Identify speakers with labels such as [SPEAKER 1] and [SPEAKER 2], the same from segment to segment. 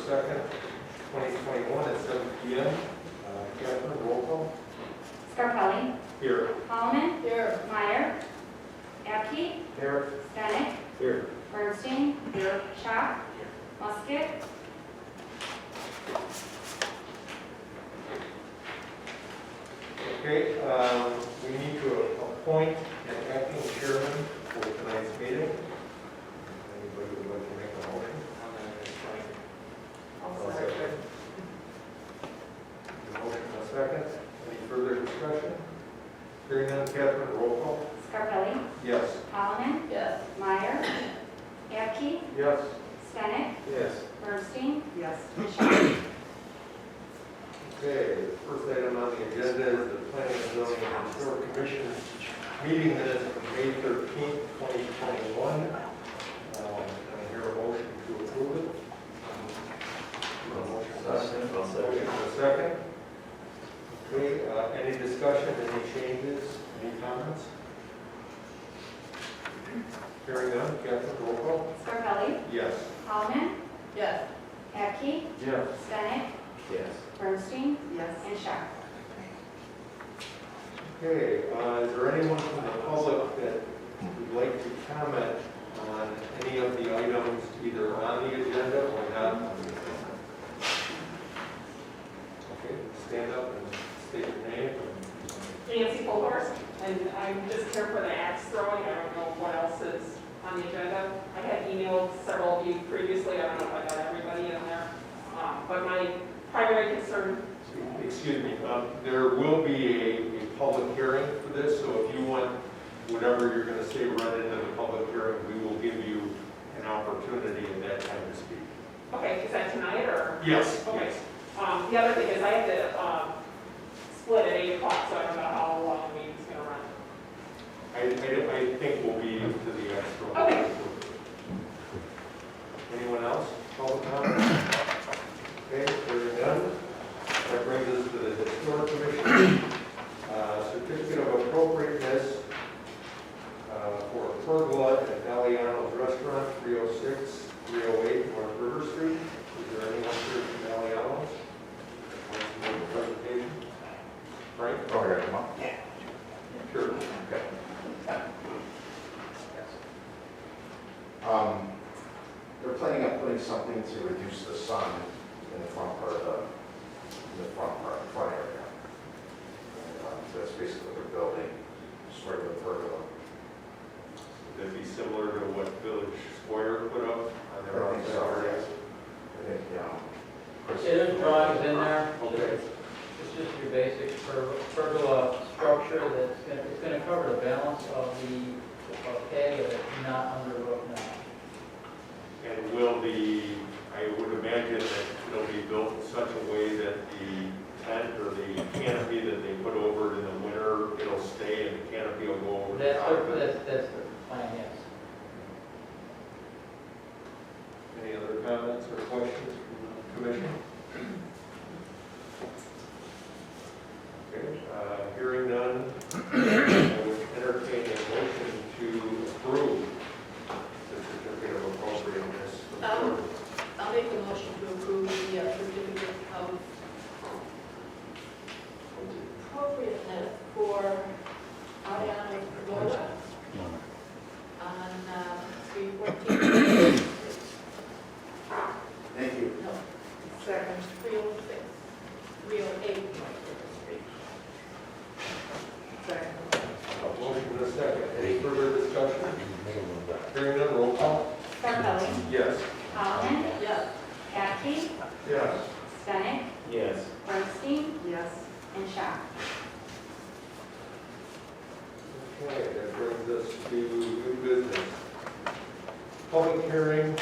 [SPEAKER 1] 2nd, 2021 at 7 p.m. Catherine, roll call.
[SPEAKER 2] Scarpelli.
[SPEAKER 1] Here.
[SPEAKER 2] Holloman. Here. Meyer. Abke.
[SPEAKER 1] Here.
[SPEAKER 2] Stenick.
[SPEAKER 1] Here.
[SPEAKER 2] Bernstein. Here. Schock. Musket.
[SPEAKER 1] Okay, we need to appoint an acting chairman for tonight's meeting. Anybody would like to make a motion?
[SPEAKER 3] I'll second.
[SPEAKER 1] Motion and a second. Any further discussion? Hearing none, Catherine, roll call.
[SPEAKER 2] Scarpelli.
[SPEAKER 1] Yes.
[SPEAKER 2] Holloman.
[SPEAKER 3] Yes.
[SPEAKER 2] Meyer. Abke.
[SPEAKER 1] Yes.
[SPEAKER 2] Stenick.
[SPEAKER 1] Yes.
[SPEAKER 2] Bernstein.
[SPEAKER 3] Yes.
[SPEAKER 2] Schock.
[SPEAKER 1] Okay, the first item on the agenda is the Planning and Zoning and Historic Commission meeting minutes from May 13th, 2021. I hear a motion to approve it. Motion and a second. Okay, any discussion, any changes, any comments? Hearing none, Catherine, roll call.
[SPEAKER 2] Scarpelli.
[SPEAKER 1] Yes.
[SPEAKER 2] Holloman.
[SPEAKER 3] Yes.
[SPEAKER 2] Abke.
[SPEAKER 1] Yes.
[SPEAKER 2] Stenick.
[SPEAKER 1] Yes.
[SPEAKER 2] Bernstein.
[SPEAKER 3] Yes.
[SPEAKER 2] And Schock.
[SPEAKER 1] Okay, is there anyone from the public that would like to comment on any of the items either on the agenda or not on the agenda? Okay, stand up and state your name.
[SPEAKER 4] Nancy Fullhorse, and I'm just here for the axe throwing. I don't know what else is on the agenda. I had emailed several of you previously. I don't know if I got everybody in there. But my primary concern.
[SPEAKER 1] Excuse me, there will be a public hearing for this, so if you want whatever you're going to say run into the public hearing, we will give you an opportunity at that time to speak.
[SPEAKER 4] Okay, is that tonight or?
[SPEAKER 1] Yes.
[SPEAKER 4] Okay. The other thing is I have to split at 8 o'clock, so I don't know how long the meeting's going to run.
[SPEAKER 1] I think we'll be to the extra.
[SPEAKER 4] Okay.
[SPEAKER 1] Anyone else? Public comment? Okay, hearing none. That brings us to the Historic Commission. Certificate of appropriateness for a pergola at Galliano's Restaurant, 306, 308 North River Street. Is there anyone here from Galliano's? Wants to make a presentation? Frank?
[SPEAKER 5] Oh, here, come on. Yeah.
[SPEAKER 1] Sure.
[SPEAKER 5] Okay. They're planning on putting something to reduce the sun in the front part of front area. And, so that's basically what they're building, just regular pergola.
[SPEAKER 1] Would that be similar to what Village Square put up on their
[SPEAKER 5] I think so,
[SPEAKER 1] areas?
[SPEAKER 5] I think,
[SPEAKER 6] Yeah, there's drawings in there.
[SPEAKER 1] Okay.
[SPEAKER 6] It's just your basic pergola structure that's going to cover the balance of the patio that's not under roof now.
[SPEAKER 1] And will the, I would imagine that it'll be built in such a way that the tent or the canopy that they put over it in the winter, it'll stay and the canopy will go over the
[SPEAKER 6] That's
[SPEAKER 1] top of it?
[SPEAKER 6] the plan, yes.
[SPEAKER 1] Any other comments or questions from the commission? Okay, hearing none, I would entertain a motion to approve the certificate of appropriateness.
[SPEAKER 3] I'll make a motion to approve the certificate of appropriateness for Ariana's Pergola on 314.
[SPEAKER 5] thank you.
[SPEAKER 3] No, second, 306, 308 North River Street. Second.
[SPEAKER 1] Motion and a second. Any further discussion? Hearing none, roll call.
[SPEAKER 2] Scarpelli.
[SPEAKER 1] Yes.
[SPEAKER 2] Holloman.
[SPEAKER 3] Yes.
[SPEAKER 2] Abke.
[SPEAKER 1] Yes.
[SPEAKER 2] Stenick.
[SPEAKER 1] Yes.
[SPEAKER 2] Bernstein.
[SPEAKER 3] Yes.
[SPEAKER 2] And Schock.
[SPEAKER 1] Okay, that brings us to new business. Public hearing,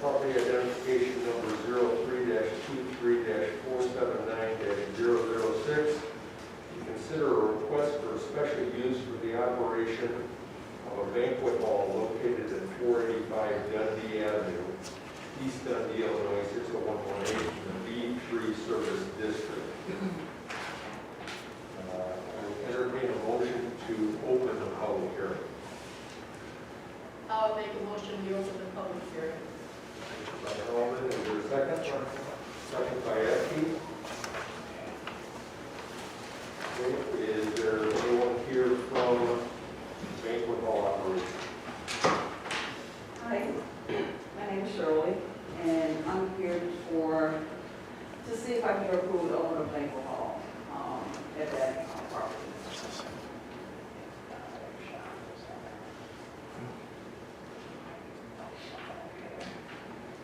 [SPEAKER 1] property identification number 03-23-479-006. To consider a request for a special use for the operation of a banquet hall located at 485 Dundee Avenue, East Dundee, Illinois, 60118, in the B3 Service District. I will entertain a motion to open the public hearing.
[SPEAKER 3] I'll make a motion to open the public hearing.
[SPEAKER 1] By Holman, is there a second? Second by Ecke. Okay, is there anyone here from banquet hall operations?
[SPEAKER 7] Hi, my name is Shirley, and I'm here to see if I can approve the owner of banquet hall at that property.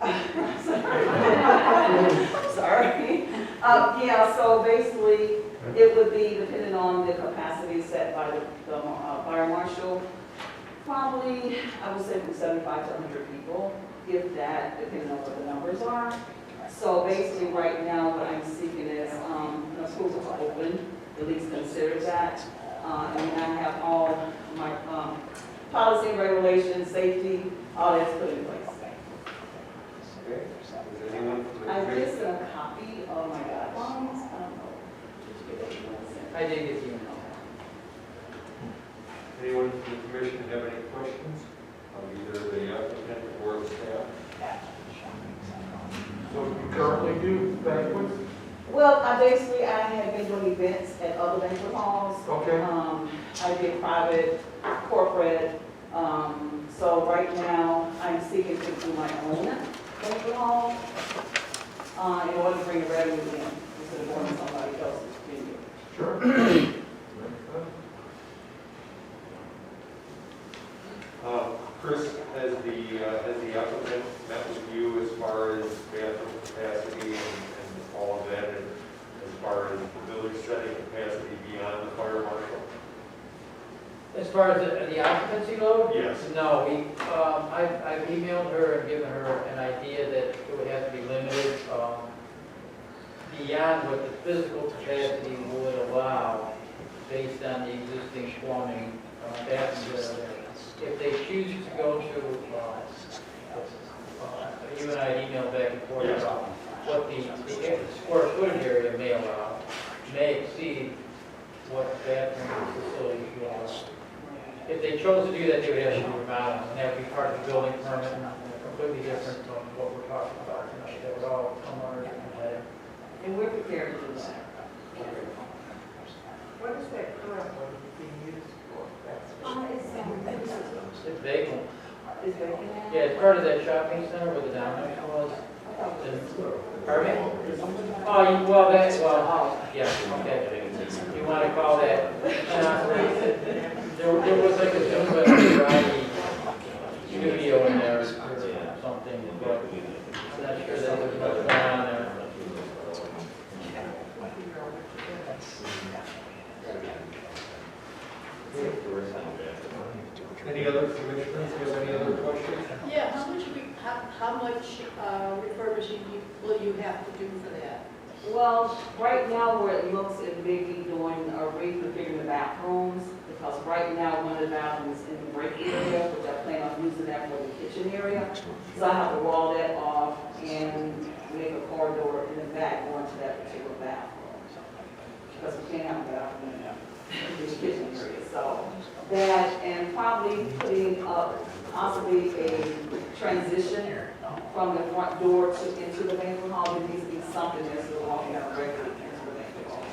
[SPEAKER 7] I'm sorry. Yeah, so basically, it would be depending on the capacity set by the fire marshal. Probably, I would say from 75 to 100 people, if that, depending on what the numbers are. So basically, right now, what I'm seeking is an approval to open, at least consider that. And then I have all my policy, regulations, safety, all that's put in place.
[SPEAKER 1] Okay, is anyone from the
[SPEAKER 7] I
[SPEAKER 1] commission?
[SPEAKER 7] just got a copy of my guidelines. I don't know. Did you get that email sent?
[SPEAKER 6] I did get the email.
[SPEAKER 1] Anyone from the commission have any questions of either the applicant or the staff?
[SPEAKER 8] So you currently do banquets?
[SPEAKER 7] Well, I have been doing events at other banquet halls.
[SPEAKER 8] Okay.
[SPEAKER 7] I did private, corporate. So right now, I'm seeking to do my own banquet hall in order to bring the revenue in instead of going to somebody else's venue.
[SPEAKER 8] Sure.
[SPEAKER 1] Chris, has the applicant met with you as far as bathroom capacity and all of that, and as far as the building setting capacity beyond the fire marshal?
[SPEAKER 6] As far as the occupancy load?
[SPEAKER 1] Yes.
[SPEAKER 6] No, I've emailed her and given her an idea that it would have to be limited beyond what the physical capacity would allow based on the existing plumbing, bathrooms that are there. If they choose to go to, you and I emailed back and forth
[SPEAKER 1] Yes.
[SPEAKER 6] about what the square footage area may allow, may exceed what bathroom facilities will allow. If they chose to do that, they would have to do remodeling, and that would be part of the building permit, and completely different from what we're talking about tonight. That would all come under different head.
[SPEAKER 7] And we're prepared to do that.
[SPEAKER 8] What is that current one being used for?
[SPEAKER 6] It's vacant.
[SPEAKER 7] Is vacant now?
[SPEAKER 6] Yeah, it's part of that shopping center where the Domino's was. Pardon me? Yeah, okay. You want to call that, there was like a Zumba karate studio in there or something, but I'm not sure that there's much going on there.
[SPEAKER 1] Any other commissioners have any other questions?
[SPEAKER 3] Yeah, how much refurbishing will you have to do for that?
[SPEAKER 7] Well, right now where it looks, it may be doing a reconfiguring the bathrooms, because right now one of the bathrooms is in the break area, which I plan on using that for the kitchen area. So I have to wall that off and make a corridor in the back going to that particular bathroom. Because we can't have a bathroom in the kitchen area. So that, and probably putting up possibly a transition from the front door into the banquet hall. There needs to be something that's walking out regularly into the banquet hall.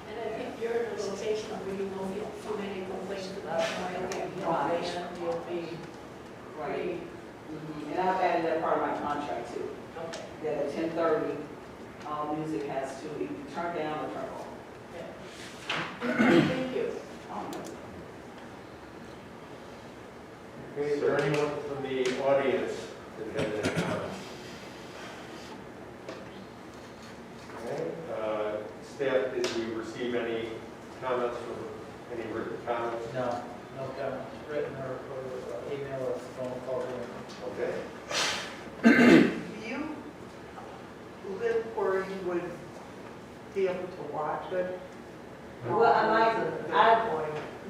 [SPEAKER 3] And I think you're in a location where you won't get too many complaints about noise, you'll be
[SPEAKER 7] Right. And I've added that part of my contract too,
[SPEAKER 3] okay.
[SPEAKER 7] that at 10:30, music has to be turned down or turned off.
[SPEAKER 3] Thank you.
[SPEAKER 1] Okay, is there anyone from the audience that has any comments? Okay, staff, did we receive any comments from, any written comments?
[SPEAKER 6] No, no comments, written or email or phone call.
[SPEAKER 1] Okay.
[SPEAKER 8] Do you live where you would be able to watch it?
[SPEAKER 7] Well,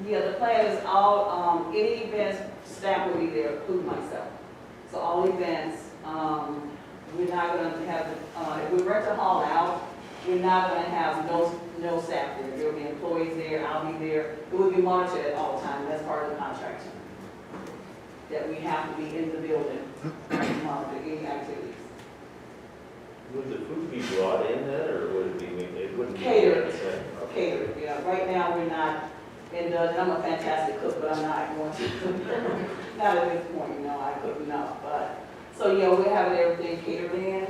[SPEAKER 7] yeah, the plan is all, any events, staff will be there, including myself. So all events, we're not gonna have, if we rent the hall out, we're not gonna have no staff there. There'll be employees there, I'll be there. It will be monitored at all times, that's part of the contract. that we have to be in the building to monitor any activities.
[SPEAKER 9] Would the food be brought in then, or would it be, it wouldn't be?
[SPEAKER 7] Catered. Catered, yeah. Right now, we're not in the, I'm a fantastic cook, but I'm not going to, not at this point, you know, I cook enough, but, so yeah, we're having everything catered in.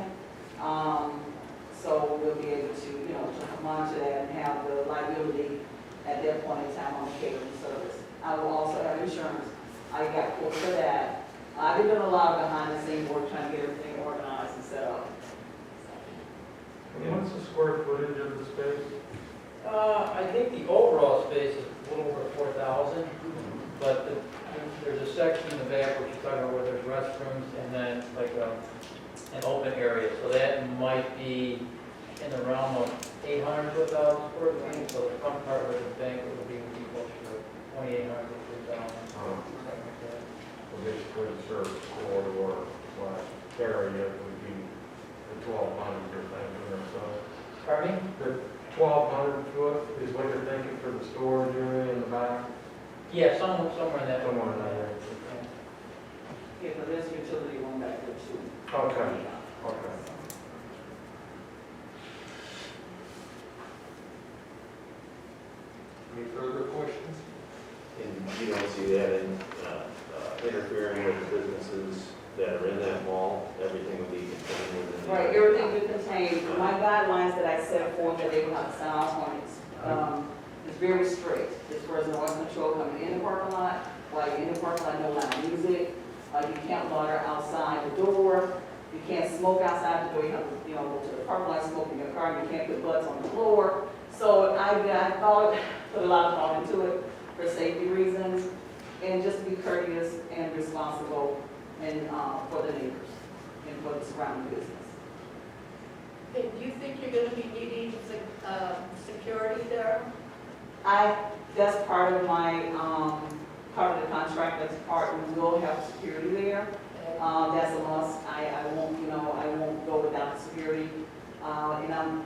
[SPEAKER 7] So we'll be able to, you know, to monitor that and have the liability at that point in time on the catering service. I will also have insurance. I got quotes for that. I've been doing a lot of behind the scenes work trying to get everything organized and set up.
[SPEAKER 1] And what's the square footage of the space?
[SPEAKER 6] I think the overall space is a little over 4,000, but there's a section in the back where you're talking about where there's restrooms and then like an open area. So that might be in the realm of 800 to 1,000 square feet. So the front part where the banquet would be closer to 2,800 to 3,000.
[SPEAKER 1] Oh.
[SPEAKER 6] Something like that.
[SPEAKER 1] So basically, the service corridor / area would be the 1,200 you're thinking or so.
[SPEAKER 6] Pardon me?
[SPEAKER 1] The 1,200 foot is what you're thinking for the storage area in the back?
[SPEAKER 6] Yeah, somewhere in that.
[SPEAKER 1] Somewhere in that area.
[SPEAKER 7] Yeah, but there's utility room back there too.
[SPEAKER 1] Okay, okay. Any further questions?
[SPEAKER 9] And you don't see that in, interfering with the businesses that are in that mall? Everything would be contained within the.
[SPEAKER 7] Right, everything will contain, my guidelines that I set forth that they will have to sign off on is very strict. As far as noise control coming in the parking lot, while you're in the parking lot, no loud music. You can't loiter outside the door. You can't smoke outside the door. You have to, you know, go to the parking lot, smoke in your car. You can't put butts on the floor. So I thought, put a lot of thought into it for safety reasons and just to be courteous and responsible and for the neighbors and for the surrounding business.
[SPEAKER 3] Okay, do you think you're gonna be needing security there?
[SPEAKER 7] That's part of my, part of the contract, that's part, we will have security there. That's a must. I won't, you know, I won't go without the security. And I'm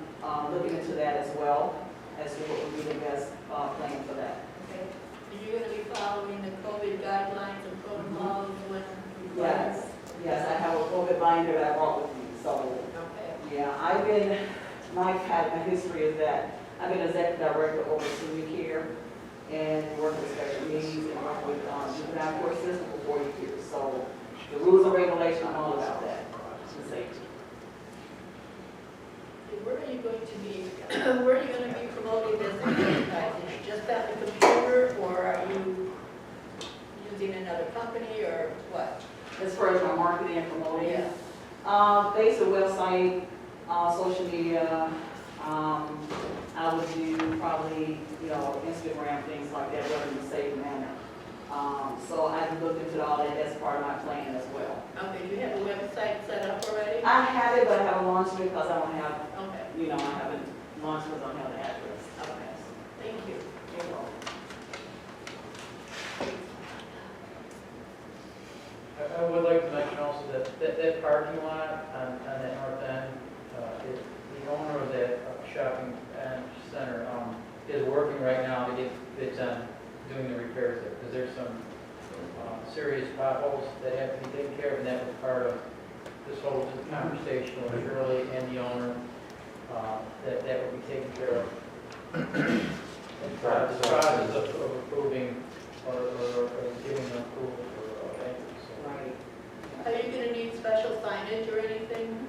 [SPEAKER 7] looking into that as well, as to what would be the best plan for that.
[SPEAKER 3] Okay. Are you gonna be following the COVID guidelines and protocols when?
[SPEAKER 7] Yes, yes, I have a COVID binder that I brought with me, so,
[SPEAKER 3] Okay.
[SPEAKER 7] yeah, my history is that I've been executive director over senior care and working with special needs and working with juvenile court system for 40 years. So the rules and regulations, I'm all about that, the safety.
[SPEAKER 3] Where are you going to be, where are you gonna be promoting this advertising? Just on the computer, or are you using another company, or what?
[SPEAKER 7] As far as my marketing and promoting,
[SPEAKER 3] Yeah.
[SPEAKER 7] basic website, social media, I would do probably, you know, Instagram, things like that, but in a safe manner. So I've looked into all that, that's part of my plan as well.
[SPEAKER 3] Okay, do you have a website set up already?
[SPEAKER 7] I have it, but I haven't launched it because I don't have,
[SPEAKER 3] Okay,
[SPEAKER 7] you know, I haven't launched because I don't have the address.
[SPEAKER 3] okay, thank you.
[SPEAKER 7] You're welcome.
[SPEAKER 6] I would like to mention also that parking lot on that north end, the owner of that shopping center is working right now to get bids on doing the repairs there, because there's some serious potholes that have to be taken care of, and that was part of this whole conversation with Shirley and the owner, that would be taken care of. The process of approving or giving them approval for bankruptcy. So.
[SPEAKER 7] Right.
[SPEAKER 3] Are you gonna need special signage or anything?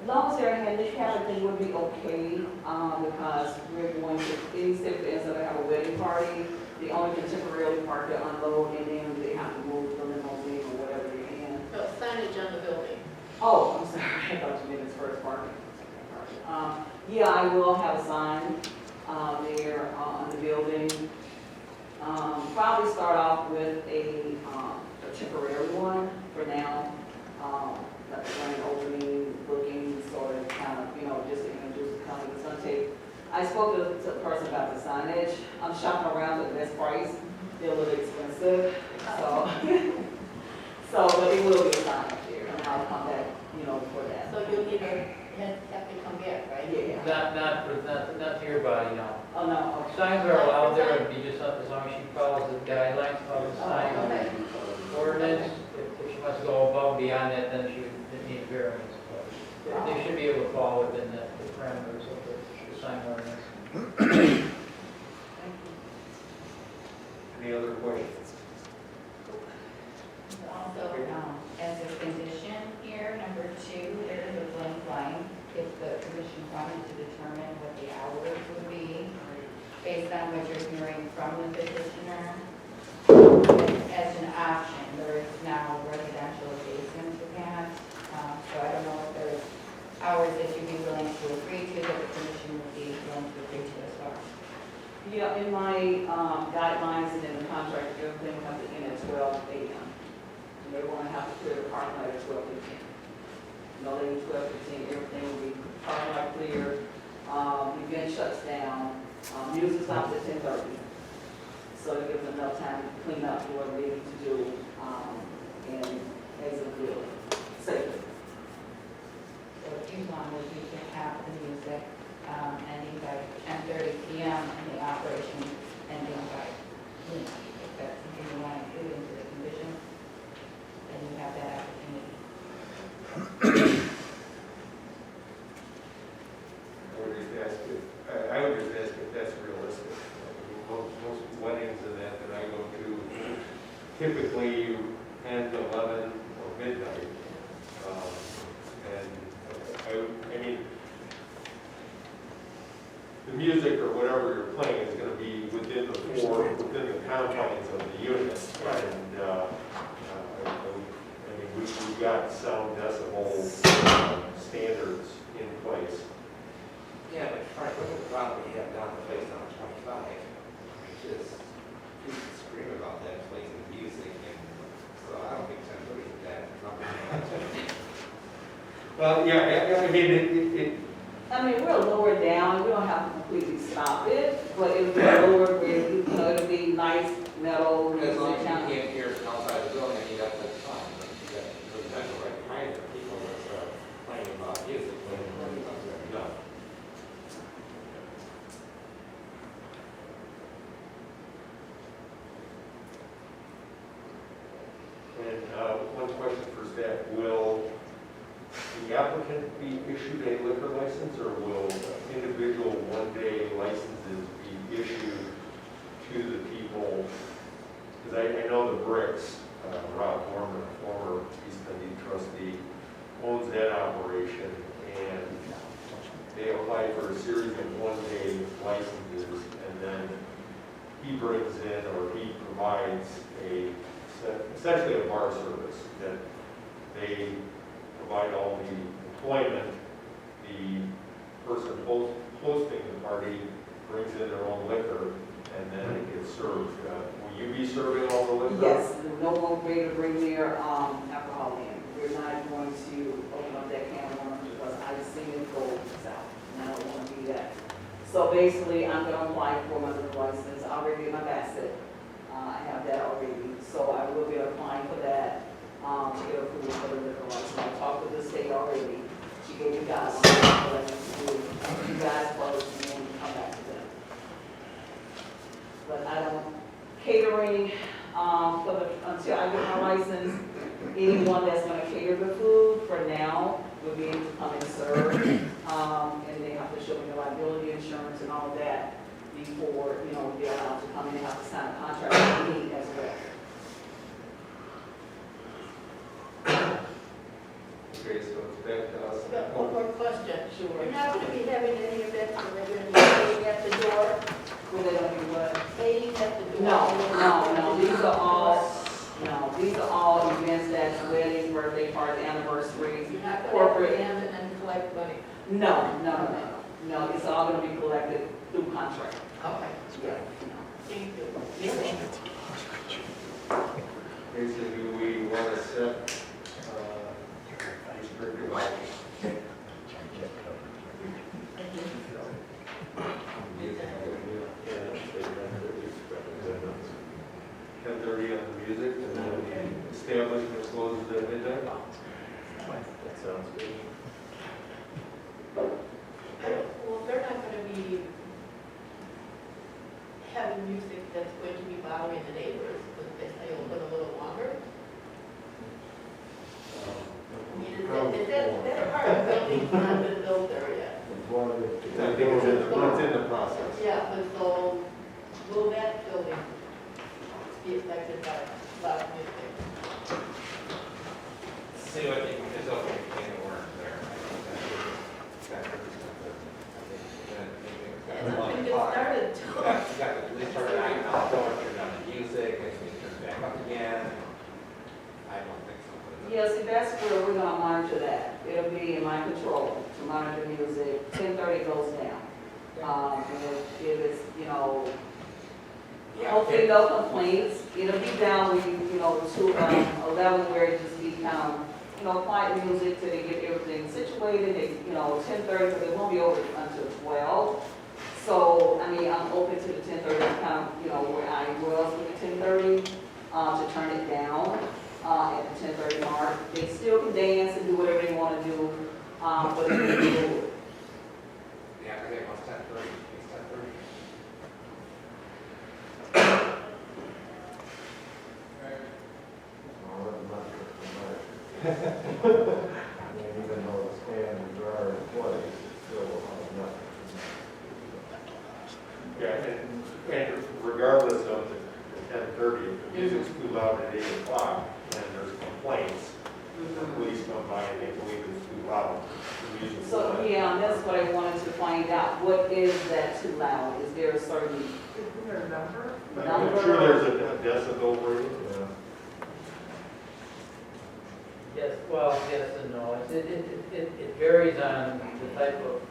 [SPEAKER 7] Long as they're handicapped, I think would be okay, because we're going to, any city that have a wedding party, they only can temporarily park there, unload, and then they have to move the limousine or whatever they're in.
[SPEAKER 3] No, signage on the building.
[SPEAKER 7] Oh, I'm sorry, I thought you meant it's first parking. Yeah, I will have a sign, there, on the building. Probably start off with a temporary one for now. Like a grand opening, looking sort of kind of, you know, just to introduce the company. It's gonna take, I spoke to the person about the signage. I'm shopping around for the best price. They're a little expensive, so. But it will be a sign up there, and I'll come back, you know, for that.
[SPEAKER 3] So you'll need have to come back, right?
[SPEAKER 7] Yeah.
[SPEAKER 6] Not to your body, no.
[SPEAKER 7] Oh, no, okay.
[SPEAKER 6] Signs are allowed there, and be just as long as she follows the guidelines of the sign.
[SPEAKER 3] Okay.
[SPEAKER 6] ordinance, if she wants to go above and beyond that, then she would need a variance. But they should be able to fall within the parameters of the sign ordinance.
[SPEAKER 1] Any other questions?
[SPEAKER 2] Also, as a condition here, number 2, there is a blank line. If the commission wanted to determine what the hours would be, based on what you're hearing from the petitioner, as an option, there is now residential adjacent to that. So I don't know if there's hours that you'd be willing to agree to, that the commission would be willing to agree to as well.
[SPEAKER 7] Yeah, in my guidelines and in the contract, everything has to end at 12 a.m. And they want to have to clear the parking lot at 12:15. No later than 12:15, everything will be parking lot clear. The event shuts down. Music stops at 10:30. So it gives them enough time to clean up what they need to do and exit the building safely.
[SPEAKER 2] So if you wanted, you could have the music ending by 10:30 p.m. and the operation ending by noon. If that's something you want to do into the condition, then you have that opportunity.
[SPEAKER 1] I would just ask if that's realistic. Most weddings and that I go to typically end 11 or midnight. I mean, the music or whatever you're playing is going to be within the confines of the unit. And I mean, we've got sound decibel standards in place.
[SPEAKER 10] Yeah, but Frank, look at the problem you have down the place on 25. Just people scream about that place and music, and so I don't think 10:30 is that number.
[SPEAKER 1] Well, yeah, I mean,
[SPEAKER 7] I mean, we'll lower it down, we don't have to completely stop it, but it'll be lower, it'll be nice metal.
[SPEAKER 10] As long as you
[SPEAKER 7] music.
[SPEAKER 10] can't hear it outside the building, you got that fine. You got residential right behind it, people that are playing about music, but no.
[SPEAKER 1] and one question for staff, will the applicant be issued a liquor license, or will individual one-day licenses be issued to the people? Because I know the Bricks, Rob Norman, former East Dundee trustee, owns that operation, and they apply for a series of one-day licenses, and then he brings in, or he provides essentially a bar service that they provide all the employment. The person hosting the party brings in their own liquor, and then it gets served. Will you be serving all the liquor?
[SPEAKER 7] Yes, no one will be able to bring their alcohol in. We're not going to open up that can of worms because I've seen it go south, and I don't want to do that. So basically, I'm going to apply for my liquor license. I already did my basket. I have that already, so I will be applying for that to get approval for the liquor license. I talked to the state already. She gave me guidelines for what I need to do. You guys first, and then come back to them. But I don't, catering, until I get my license, anyone that's going to cater the food for now will be able to come and serve. And they have to show me the liability insurance and all of that before, they're allowed to come in and have to sign a contract with me as well.
[SPEAKER 1] Okay, so it's back to us.
[SPEAKER 3] I've got one more question.
[SPEAKER 7] Sure.
[SPEAKER 3] You're not going to be having any events where they're going to be waiting at the door?
[SPEAKER 7] Will they let me what?
[SPEAKER 3] Waiting at the door?
[SPEAKER 7] No, these are all events that's weddings, birthday parties, anniversaries,
[SPEAKER 3] You're not going to
[SPEAKER 7] corporate.
[SPEAKER 3] have them and collect money?
[SPEAKER 7] No, it's all going to be collected through contract.
[SPEAKER 3] Okay.
[SPEAKER 7] Yeah.
[SPEAKER 3] Thank you.
[SPEAKER 1] Okay, so do we want to set restrictive hours?
[SPEAKER 9] Yeah,
[SPEAKER 1] 10:30 on the music, and then the establishment closes at midnight?
[SPEAKER 9] that sounds good.
[SPEAKER 3] Well, they're not going to be having music that's going to be bothering the neighbors, but they stay open a little longer. building's not been built there yet.
[SPEAKER 1] I think it's in the process.
[SPEAKER 3] Yeah, but so will that building be affected by loud music?
[SPEAKER 10] See what you can, it's open, you can't work there. I think
[SPEAKER 3] And nothing gets started till.
[SPEAKER 10] You got to, they turn it on, now, turn on the music, and they turn it back up again. I don't think so.
[SPEAKER 7] Yeah, see, that's where we're gonna monitor that. It'll be in my control to monitor music. 10:30 goes down. And if it's, you know, hopefully no complaints. It'll be down, to 11 where it just be kind of, quiet music till they get everything situated. They, 10:30, but it won't be over until 12. So, I mean, I'm open to the 10:30, kind of, where I was with the 10:30, to turn it down. At the 10:30 mark. They still can dance and do whatever they want to do, but they can do it.
[SPEAKER 10] Yeah, because it was 10:30, it's 10:30.
[SPEAKER 5] Even though the standards are in place, it's still not.
[SPEAKER 1] Yeah, and regardless of the 10:30, if the music's too loud at 8 o'clock, and there's complaints, the police come by and they believe it's too loud. the music's
[SPEAKER 7] So,
[SPEAKER 1] loud.
[SPEAKER 7] yeah, and that's what I wanted to find out. What is that too loud? Is there a certain
[SPEAKER 8] Isn't there a number?
[SPEAKER 1] I'm sure there's a decibel rating.
[SPEAKER 6] Yes, well, yes and no. It varies on the type of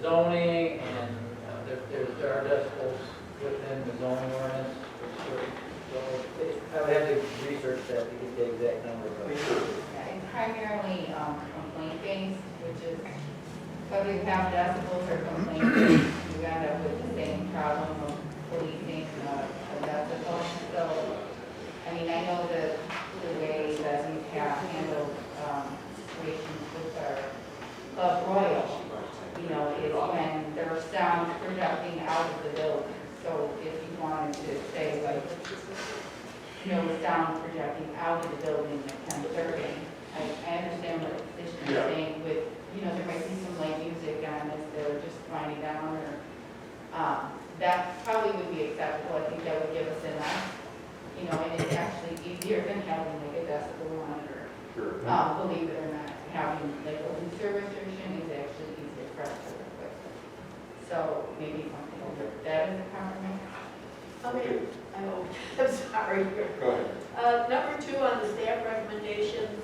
[SPEAKER 6] zoning, and there are decibels within the zoning ordinance. So I would have to research that to get the exact number.
[SPEAKER 2] Yeah, it's primarily complaint based, which is whether you have decibels or complaint based, you end up with the same problem of policing a decibel. So, I mean, I know that the way that we have handled situations with our Club Royal, is when there are sounds projecting out of the building. So if you wanted to say like, sound projecting out of the building at 10:30, I understand what the petition is saying with, there might be some light music on as they're just winding down or, that probably would be acceptable. I think that would give us enough, and it's actually easier than having like a decibel monitor.
[SPEAKER 1] Sure.
[SPEAKER 2] Believe it or not, having like a loose restriction is actually easier for us to work with. So maybe something like that is a compromise.
[SPEAKER 3] I'm sorry.
[SPEAKER 1] Go ahead.
[SPEAKER 3] Number 2 on the staff recommendations,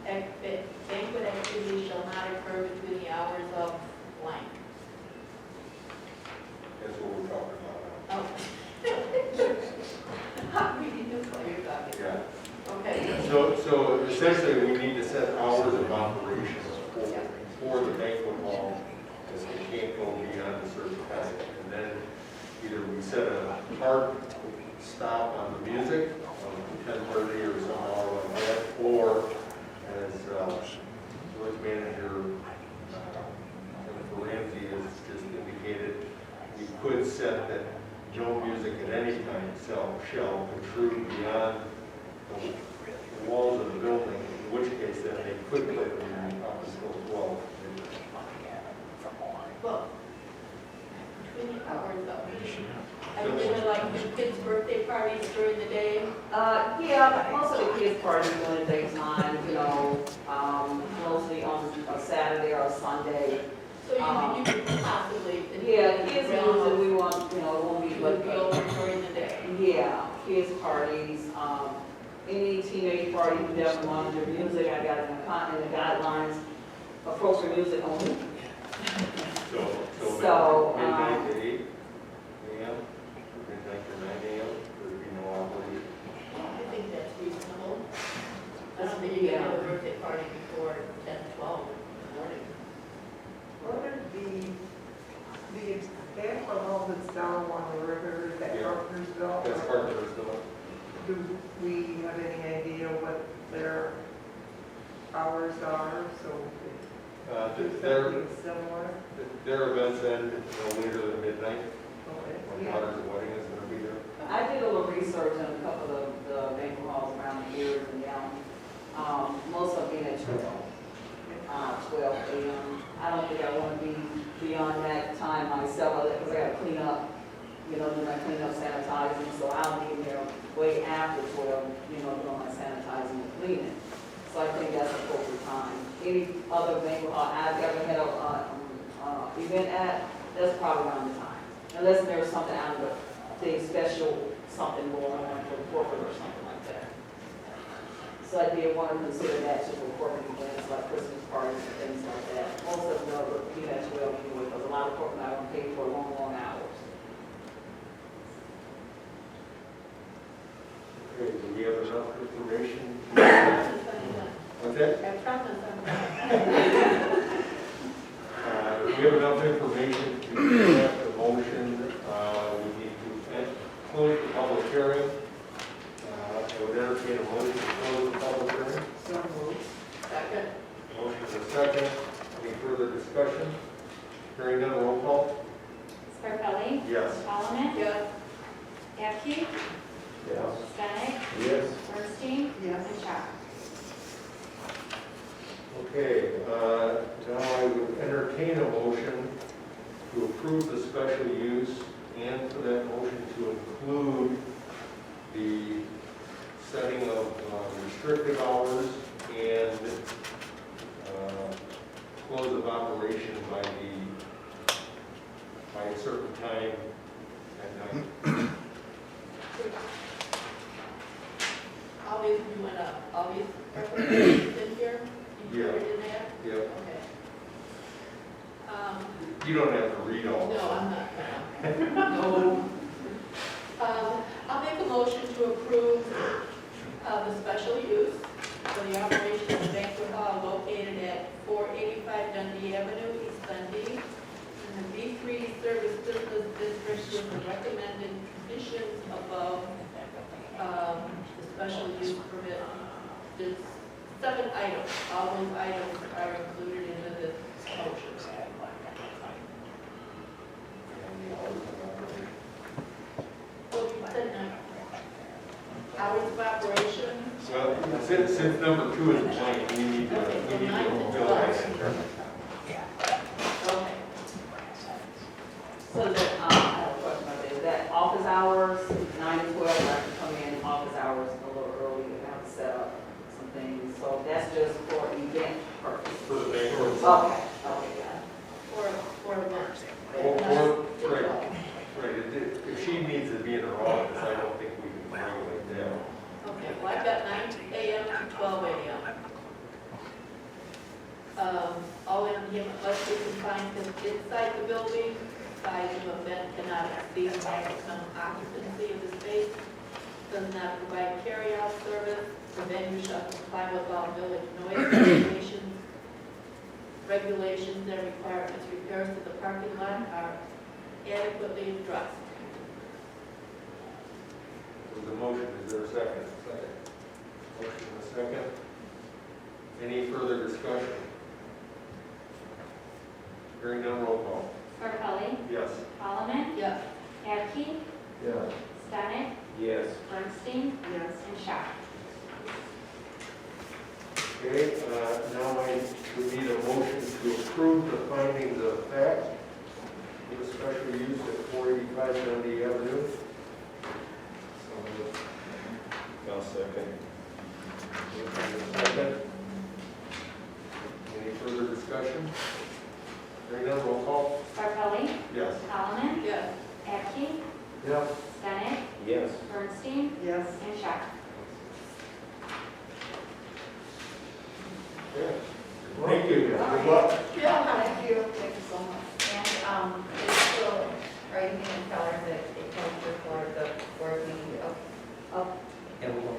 [SPEAKER 3] banquet activities shall not occur between the hours of blank.
[SPEAKER 1] That's what we're talking about
[SPEAKER 3] Oh. I'm reading this while you're talking.
[SPEAKER 1] now.
[SPEAKER 3] Okay.
[SPEAKER 1] Yeah. So essentially, we need to set hours of operations for the banquet hall, because they can't go beyond a certain time. And then either we set a hard stop on the music, 10:30 or some hour like that, or as village manager Ramsey has just indicated, we could set that no music at any time shall protrude beyond the walls of the building, in which case then they could play the music up until 12.
[SPEAKER 3] Well, between the hours of, are you doing like the kids' birthday parties during the day?
[SPEAKER 7] Yeah, most of the kids' parties during the daytime, mostly on a Saturday or a Sunday.
[SPEAKER 3] So you could possibly.
[SPEAKER 7] Yeah, kids music, we want, it won't be,
[SPEAKER 3] Would be
[SPEAKER 7] but,
[SPEAKER 3] open during the day.
[SPEAKER 7] yeah, kids' parties, any teenage party, you definitely monitor music. I got in the guidelines, appropriate music only.
[SPEAKER 1] So midnight to 8 a.m., midnight to 9 a.m., there'd be no operation.
[SPEAKER 3] I think that's reasonable. I don't think you can have a birthday party before 10, 12 in the morning.
[SPEAKER 8] What are the banquet hall that's down on the river, is that
[SPEAKER 1] Yeah.
[SPEAKER 8] Partnersville?
[SPEAKER 1] That's Partnersville.
[SPEAKER 8] Do we have any idea what their hours are, so it's
[SPEAKER 1] Their
[SPEAKER 8] similar?
[SPEAKER 1] events end no later than midnight.
[SPEAKER 8] Okay.
[SPEAKER 1] My daughter's wedding is going to be there.
[SPEAKER 7] I did a little research on a couple of the banquet halls around the years and down. Most of them at 12. a.m. I don't think I want to be beyond that time myself, because I got to clean up, do my cleanup sanitizing, so I'll be there way after 12, doing my sanitizing and cleaning. So I think that's appropriate time. Any other banquet hall I've ever had a event at, that's probably around the time. Unless there's something out of the thing special, something going on for corporate or something like that. So I did want to consider that to for corporate events like Christmas parties and things like that. Most of them will be as well anyway, because a lot of corporate I don't pay for long, long hours.
[SPEAKER 1] Okay, do we have enough information? What's that?
[SPEAKER 3] I promise I'm
[SPEAKER 1] We have enough information to draft a motion. We need to close the public hearing. I would entertain a motion to close the public hearing.
[SPEAKER 8] So moved.
[SPEAKER 3] second.
[SPEAKER 1] Motion is a second. Any further discussion? Hearing none, roll call.
[SPEAKER 2] Scarpelli?
[SPEAKER 1] Yes.
[SPEAKER 2] Solomon?
[SPEAKER 3] Yes.
[SPEAKER 2] Capkey?
[SPEAKER 5] Yes.
[SPEAKER 2] Stenick?
[SPEAKER 5] Yes.
[SPEAKER 2] Bernstein?
[SPEAKER 8] Yes.
[SPEAKER 2] And Shock.
[SPEAKER 1] Okay, now I would entertain a motion to approve the special use and for that motion to include the setting of restricted hours and close of operation by a certain time at night.
[SPEAKER 3] Always you want to, always reference in here? You
[SPEAKER 1] Yeah.
[SPEAKER 3] put it in there?
[SPEAKER 1] Yep.
[SPEAKER 3] Okay.
[SPEAKER 1] You don't have to read all
[SPEAKER 3] No,
[SPEAKER 1] of
[SPEAKER 3] I'm
[SPEAKER 1] them.
[SPEAKER 3] not. No. I'll make a motion to approve the special use for the operation of the banquet hall located at 485 Dundee Avenue, East Dundee, in the B3 Service Business District with the recommended conditions above the special use permit. There's 7 items. All those items are included in this motion. Well, you said hours of operation.
[SPEAKER 1] Well, since number 2 is blank, we need to
[SPEAKER 3] Okay, so 9 to
[SPEAKER 1] fill
[SPEAKER 3] 12.
[SPEAKER 1] that in.
[SPEAKER 3] Okay.
[SPEAKER 7] So that, I have a question about that. Is that office hours, 9 to 12, I can come in office hours a little early and have to set up some things. So that's just for event purposes.
[SPEAKER 1] For the banquet.
[SPEAKER 7] Okay, yeah.
[SPEAKER 3] Or a month.
[SPEAKER 1] Right, if she needs to be in her office, I don't think we can regulate that.
[SPEAKER 3] Okay, well, I've got 9 a.m. to 12 a.m. All in him, unless we can find him inside the building, size of event cannot exceed maximum occupancy of the space, does not provide carry-out service, the venue shall comply with all village noise regulations and requirements. Repairs to the parking lot are adequately addressed.
[SPEAKER 1] There's a motion, is there a second? Second. Motion and a second. Any further discussion? Hearing none, roll call.
[SPEAKER 2] Scarpelli?
[SPEAKER 1] Yes.
[SPEAKER 2] Solomon?
[SPEAKER 3] Yes.
[SPEAKER 2] Capkey?
[SPEAKER 5] Yes.
[SPEAKER 2] Stenick?
[SPEAKER 9] Yes.
[SPEAKER 2] Bernstein?
[SPEAKER 8] Yes.
[SPEAKER 2] And Shock.
[SPEAKER 1] Okay, now I would need a motion to approve the findings of fact for the special use at 485 Dundee Avenue.
[SPEAKER 5] I'll second.
[SPEAKER 1] Second. Any further discussion? Hearing none, roll call.
[SPEAKER 2] Scarpelli?
[SPEAKER 1] Yes.
[SPEAKER 2] Solomon?
[SPEAKER 3] Yes.
[SPEAKER 2] Capkey?
[SPEAKER 1] Yes.
[SPEAKER 2] Stenick?
[SPEAKER 9] Yes.
[SPEAKER 2] Bernstein?
[SPEAKER 8] Yes.
[SPEAKER 2] And Shock.
[SPEAKER 1] Okay. Thank you. Good luck.
[SPEAKER 3] Yeah.
[SPEAKER 2] Thank you. Thank you so much. And, it's still writing and tell her that it comes before the board meeting.
[SPEAKER 6] And we won't.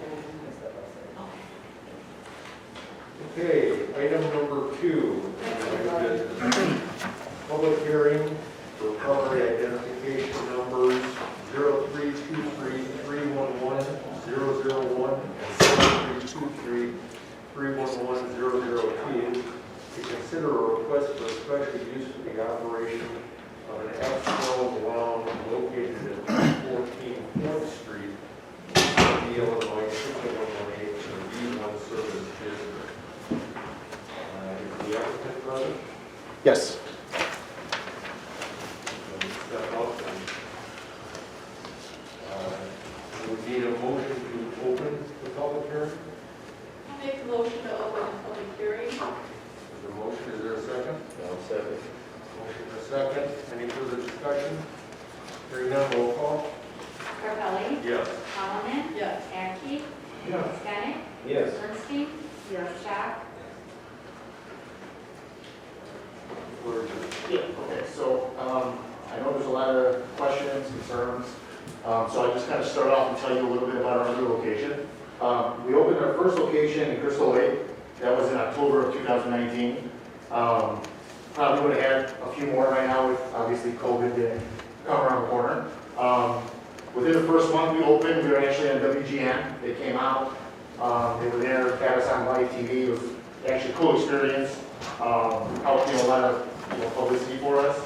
[SPEAKER 1] Okay, item number 2. Public hearing for property identification numbers 0323-311-001 and 0323-311-002 to consider a request for a special use for the operation of an X-12 lounge located at 14 4th Street, Dundee, Illinois, 60118 in the B1 Service District. Is the applicant present?
[SPEAKER 11] Yes.
[SPEAKER 1] Step up and, we need a motion to open the public hearing.
[SPEAKER 3] I'll make a motion to open the public hearing.
[SPEAKER 1] The motion, is there a second?
[SPEAKER 9] I'll second.
[SPEAKER 1] Motion and a second. Any further discussion? Hearing none, roll call.
[SPEAKER 2] Scarpelli?
[SPEAKER 1] Yes.
[SPEAKER 2] Holloman?
[SPEAKER 3] Yes.
[SPEAKER 2] Ecke?
[SPEAKER 1] Yes.
[SPEAKER 2] Bennett?
[SPEAKER 9] Yes.
[SPEAKER 2] Bernstein?
[SPEAKER 8] Yes.
[SPEAKER 2] Schock?
[SPEAKER 11] Yeah, okay, so, I know there's a lot of questions, concerns, so I just kind of start off and tell you a little bit about our new location. We opened our first location in Crystal Lake, that was in October of 2019. Probably would have had a few more by now with, obviously, COVID didn't come around the corner. Within the first month we opened, we were actually on WGN, they came out, they were there, had us on live TV, it was actually a cool experience, helped a lot of publicity for us.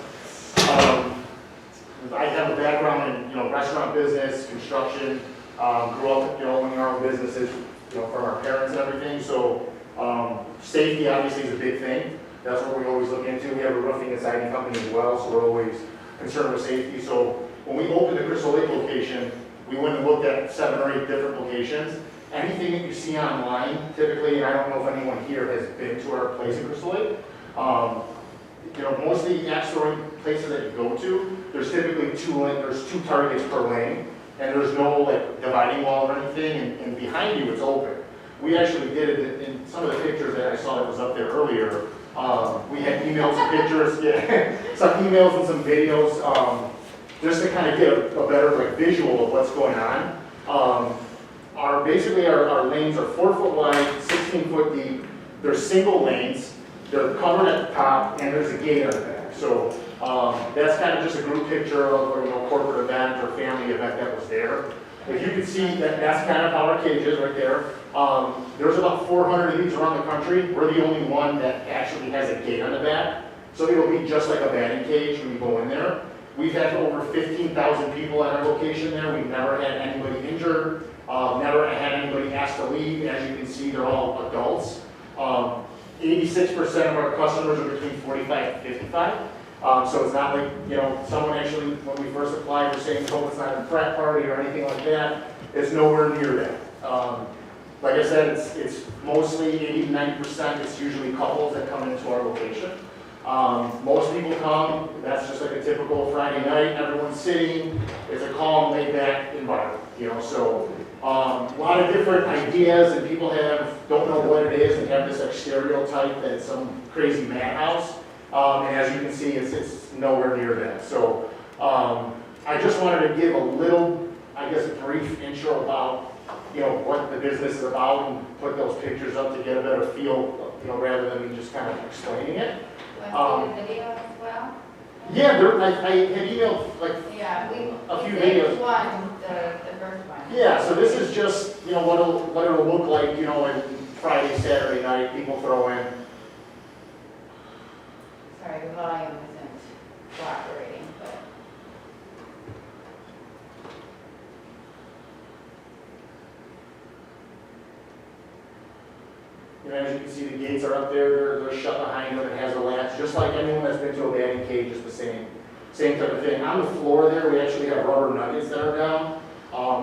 [SPEAKER 11] I have a background in restaurant business, construction, grew up owning our own businesses from our parents and everything. So safety obviously is a big thing. That's what we always look into. We have a roofing and siding company as well, so we're always concerned with safety. So when we opened the Crystal Lake location, we went and looked at 7 or 8 different locations. Anything that you see online, typically, and I don't know if anyone here has been to our place in Crystal Lake, most of the axe throwing places that you go to, there's typically there's 2 targets per lane, and there's no dividing wall or anything, and behind you it's open. We actually did it in some of the pictures that I saw that was up there earlier. We had emails and pictures, yeah, some emails and some videos, just to kind of get a better visual of what's going on. Basically our lanes are 4 foot wide, 16 foot deep. They're single lanes. They're covered at the top, and there's a gate on the back. So that's kind of just a group picture of a corporate event or family event that was there. If you can see, that's kind of how our cage is right there. There's about 400 of these around the country. We're the only one that actually has a gate on the back. So it'll be just like a batting cage when you go in there. We've had over 15,000 people at our location there. We've never had anybody injured, never had anybody asked to leave. As you can see, they're all adults. 86% of our customers are between 45 and 55. So it's not like, someone actually, when we first applied, was saying, oh, it's not a frat party or anything like that. It's nowhere near that. Like I said, it's mostly 80 to 90%. It's usually couples that come into our location. Most people come, that's just like a typical Friday night, everyone's sitting, it's a calm, laid-back environment, so a lot of different ideas, and people don't know what it is and have this stereotype that it's some crazy madhouse, and as you can see, it's nowhere near that. So I just wanted to give a little, brief intro about what the business is about and put those pictures up to get a better feel, rather than me just kind of explaining it.
[SPEAKER 2] Want to see the video as well?
[SPEAKER 11] Yeah, I had emailed
[SPEAKER 2] Yeah,
[SPEAKER 11] a few
[SPEAKER 2] we
[SPEAKER 11] videos.
[SPEAKER 2] did one, the first one.
[SPEAKER 11] Yeah, so this is just, what it'll look like, on Friday, Saturday night, people throw in.
[SPEAKER 2] Sorry, the volume isn't cooperating, but.
[SPEAKER 11] As you can see, the gates are up there, they're shut behind them, it has a latch, just like anyone that's been to a batting cage, it's the same type of thing. On the floor there, we actually have rubber nuggets that are down.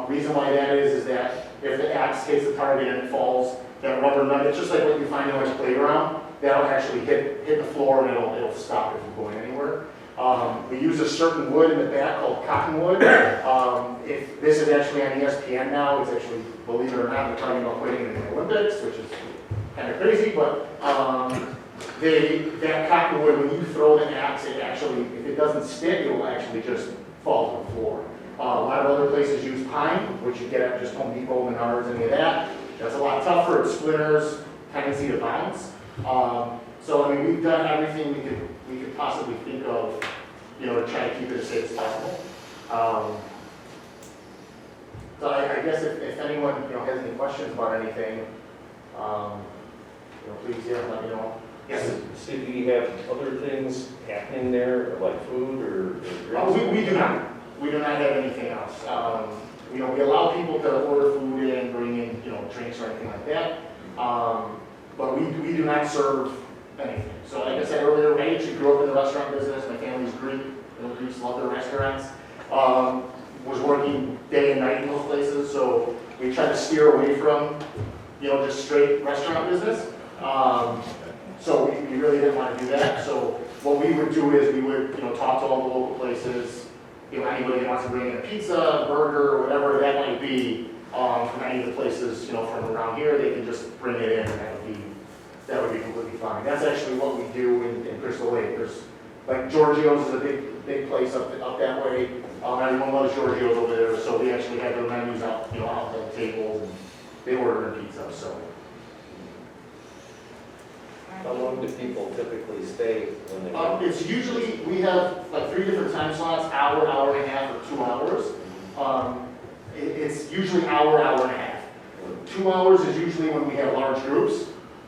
[SPEAKER 11] Reason why that is that if the axe hits the target and it falls, that rubber nugget, just like what you find in a playground, that'll actually hit the floor and it'll stop it from going anywhere. We use a certain wood in the back called cottonwood. If this is actually on ESPN now, it's actually, believe it or not, they're talking about putting it in the Olympics, which is kind of crazy, but that cottonwood, when you throw the axe, it actually, if it doesn't stick, it will actually just fall to the floor. A lot of other places use pine, which you get at just Home Depot, Menards, any of that. That's a lot tougher, it splinters, tendency to bounce. So we've done everything we could possibly think of, to try to keep it as safe as possible. So I guess if anyone has any questions about anything, please let me know. Yes.
[SPEAKER 9] So do you have other things happening there, like food or?
[SPEAKER 11] We do not. We do not have anything else. We allow people to order food in, bring in, drinks or anything like that. But we do not serve anything. So like I said earlier, I actually grew up in the restaurant business. My family's Greek. Greeks love their restaurants. Was working day and night in those places, so we try to steer away from, just straight restaurant business. So we really didn't want to do that. So what we would do is we would, talk to all the local places. Anybody that wants to bring in a pizza, burger, or whatever that might be, from any of the places, from around here, they can just bring it in, and that would be completely fine. That's actually what we do in Crystal Lake. There's, like, Giorgio's is a big place up that way. Everyone loves Giorgio's over there, so we actually have their menus out, out on the tables, and they order their pizza, so.
[SPEAKER 5] How long do people typically stay when they come?
[SPEAKER 11] It's usually, we have like 3 different time slots, hour, hour and a half, or 2 hours. It's usually hour, hour and a half. 2 hours is usually when we have large groups,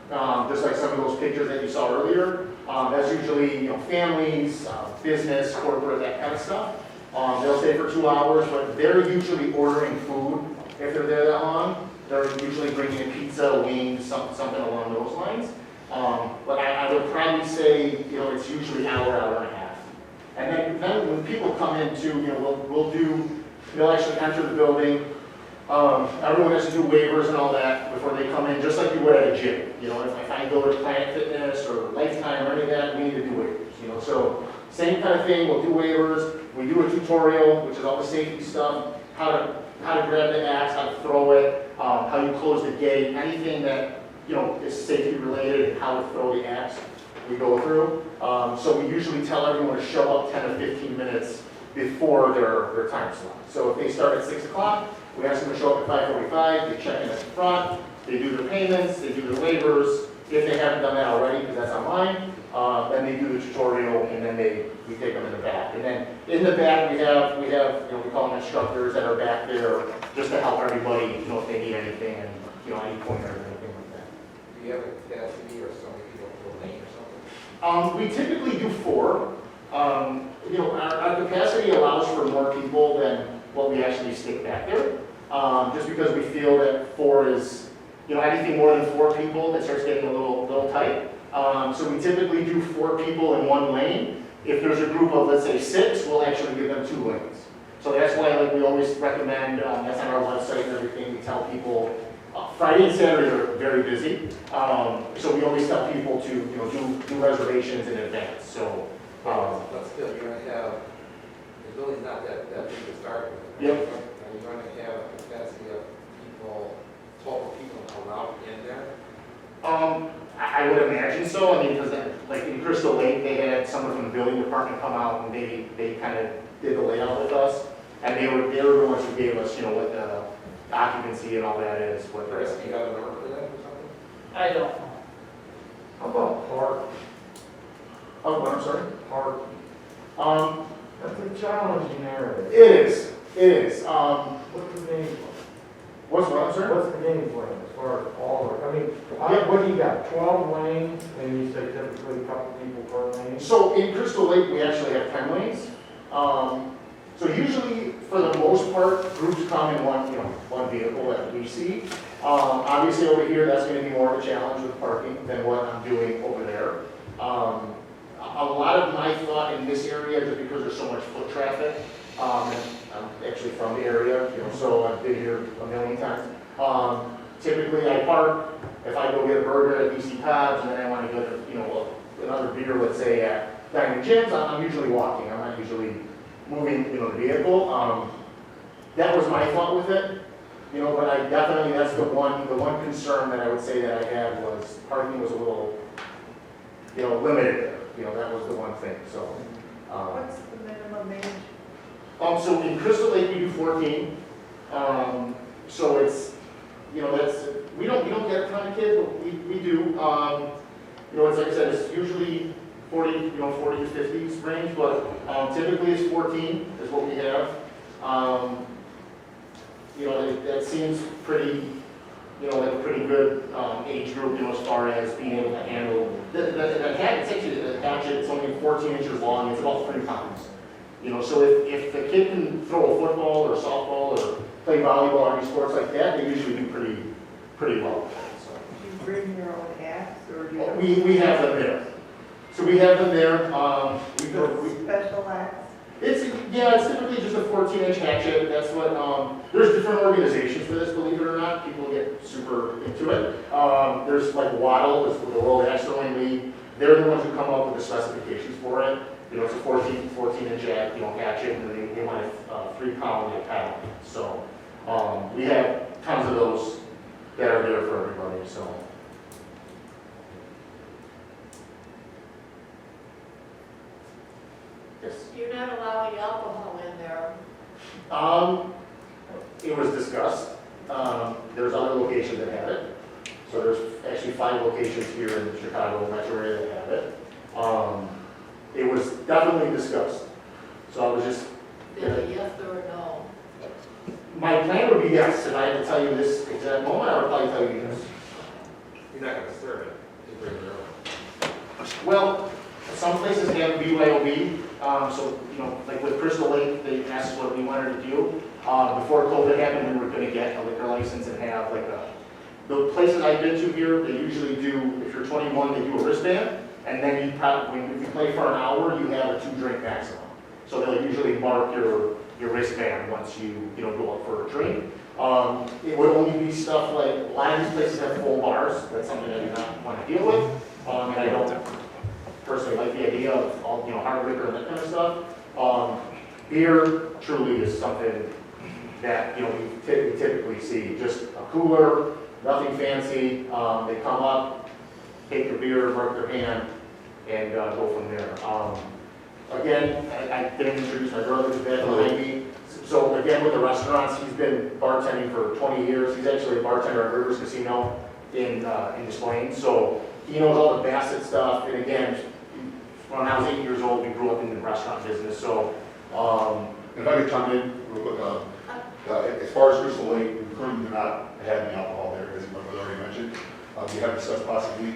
[SPEAKER 11] just like some of those pictures that you saw earlier. That's usually, families, business, corporate, that kind of stuff. They'll stay for 2 hours, but they're usually ordering food if they're there that long. They're usually bringing in pizza, wings, something along those lines. But I would probably say, it's usually hour, hour and a half. And then when people come in too, they'll actually enter the building. Everyone has to do waivers and all that before they come in, just like you would at a gym. If I go to Planet Fitness or Lifetime or any of that, we need to do waivers. So same kind of thing, we'll do waivers. We do a tutorial, which is all the safety stuff, how to grab the axe, how to throw it, how you close the gate, anything that is safety related, and how to throw the axe, we go through. So we usually tell everyone to show up 10 to 15 minutes before their time slot. So if they start at 6 o'clock, we ask them to show up at 5:45, they check in at the front, they do their payments, they do their waivers. If they haven't done that already, because that's online, then they do the tutorial, and then we take them in the back. And then in the back, we have we call them instructors that are back there just to help everybody, if they need anything, and any pointers or anything like that.
[SPEAKER 10] Do you have a capacity or so many people per lane or something?
[SPEAKER 11] We typically do 4. Our capacity allows for more people than what we actually stick back there, just because we feel that 4 is, anything more than 4 people, it starts getting a little tight. So we typically do 4 people in 1 lane. If there's a group of, let's say, 6, we'll actually give them 2 lanes. So that's why, we always recommend, that's on our website and everything, we tell people, Friday and Saturday are very busy. So we always tell people to, do reservations in advance, so.
[SPEAKER 10] But still, you're going to have, the building's not that big to start with.
[SPEAKER 11] Yep.
[SPEAKER 10] Are you going to have a capacity of people, total people allowed in there?
[SPEAKER 11] I would imagine so. I mean, because like in Crystal Lake, they had someone from the building department come out and they kind of did the layout with us, and they were the ones who gave us, what the occupancy and all that is. What the
[SPEAKER 10] Do you have a number for that or something?
[SPEAKER 6] I don't know.
[SPEAKER 5] How about park?
[SPEAKER 11] Oh, what, I'm sorry?
[SPEAKER 5] Park, that's a challenging area.
[SPEAKER 11] It is.
[SPEAKER 5] What's the game plan?
[SPEAKER 11] What's what, I'm sorry?
[SPEAKER 5] What's the game plan as far as all of, what do you got, 12 lanes, and you say typically a couple people per lane?
[SPEAKER 11] So in Crystal Lake, we actually have 10 lanes. So usually, for the most part, groups come in one vehicle that we see. Obviously over here, that's going to be more of a challenge with parking than what I'm doing over there. A lot of my thought in this area, just because there's so much foot traffic, and I'm actually from the area, so I've been here a million times. Typically, I park. If I go get a burger at BC Cobb's, and then I want to get another beer, let's say at Diamond Jim's, I'm usually walking. I'm not usually moving, the vehicle. That was my thought with it, but I definitely, that's the one concern that I would say that I had was parking was a little, limited there. That was the one thing, so.
[SPEAKER 8] What's the minimum age?
[SPEAKER 11] So in Crystal Lake, we do 14. So it's, that's, we don't get a ton of kids, but we do. It's like I said, it's usually 40 to 50s range, but typically it's 14 is what we have. That seems pretty, like a pretty good age group, as far as being able to handle. The hatchet, it's only 14 inches long, it's about 3 pounds. So if the kid can throw a football or softball or play volleyball or any sports like that, they usually do pretty well. So.
[SPEAKER 8] Do you bring your own axe, or do you?
[SPEAKER 11] We have them there. So we have them there,
[SPEAKER 8] Special acts.
[SPEAKER 11] it's typically just a 14-inch hatchet, that's what, there's different organizations for this, believe it or not, people get super into it. There's like Waddle, is the World Axe Throwing League, they're the ones who come up with the specifications for it. You know, it's a 14-inch hatchet, and they want a 3-pound paddle. So, we have tons of those that are there for everybody, so. Yes.
[SPEAKER 3] You're not allowing alcohol in there.
[SPEAKER 11] It was discussed. There's other locations that have it. So there's actually 5 locations here in the Chicago metro area that have it. It was definitely discussed. So I was just,
[SPEAKER 3] Is it a yes or a no?
[SPEAKER 11] my plan would be yes. If I had to tell you this exact moment, I would probably tell you yes.
[SPEAKER 10] You're not gonna serve it, you bring your own.
[SPEAKER 11] Well, some places have BYOB, so, you know, like with Crystal Lake, they asked what we wanted to do. Before COVID happened, we were gonna get a liquor license and have like the places I've been to here, they usually do, if you're 21, they do a wristband, and then you probably, if you play for an hour, you have a 2-drink maximum. So they'll usually mark your wristband once you know, go up for a drink. It would only be stuff like, a lot of these places have full bars, that's something I do not want to deal with, and I don't personally like the idea of all, you know, hard liquor and that kind of stuff. Beer truly is something that, you know, we typically see, just a cooler, nothing fancy. They come up, take their beer, mark their hand, and go from there. Again, I didn't introduce my brother, who's been behind me. So again, with the restaurants, he's been bartending for 20 years. He's actually a bartender at Rivers Casino in Des Plaines. So he knows all the Bassett stuff. And again, when I was 8 years old, we grew up in the restaurant business. So,
[SPEAKER 12] If I could chime in real quick, as far as Crystal Lake, we currently do not have any alcohol there, as my brother already mentioned. We have discussed possibly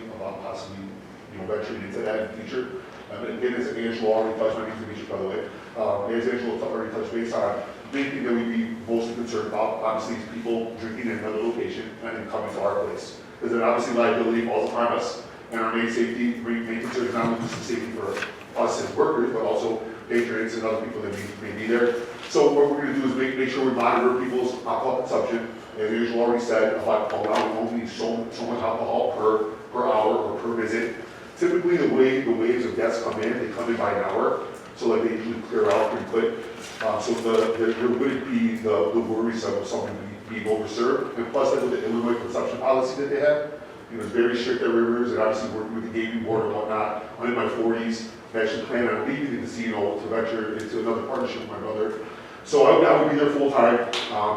[SPEAKER 12] venturing into that in the future. But again, as Angelo already touched, my name's Demetrius, by the way. As Angelo already touched base on, the main thing that we'd be mostly concerned about, obviously, is people drinking in another location and then coming to our place. Because then obviously liability falls upon us, and our main safety, main concern is not only just the safety for us as workers, but also patrons and other people that may be there. So what we're going to do is make sure we monitor people's alcohol consumption. As Angelo already said, about only need so much alcohol per hour or per visit. Typically, the waves of guests come in, they come in by an hour, so like they usually clear out pretty quick. So there wouldn't be the worries of someone being overserved. And plus, like with the Illinois consumption policy that they have, you know, it's very strict at Rivers, and obviously working with the gaming board and whatnot. I'm in my 40s, I actually plan on leaving the casino to venture into another partnership with my brother. So I would be there full time,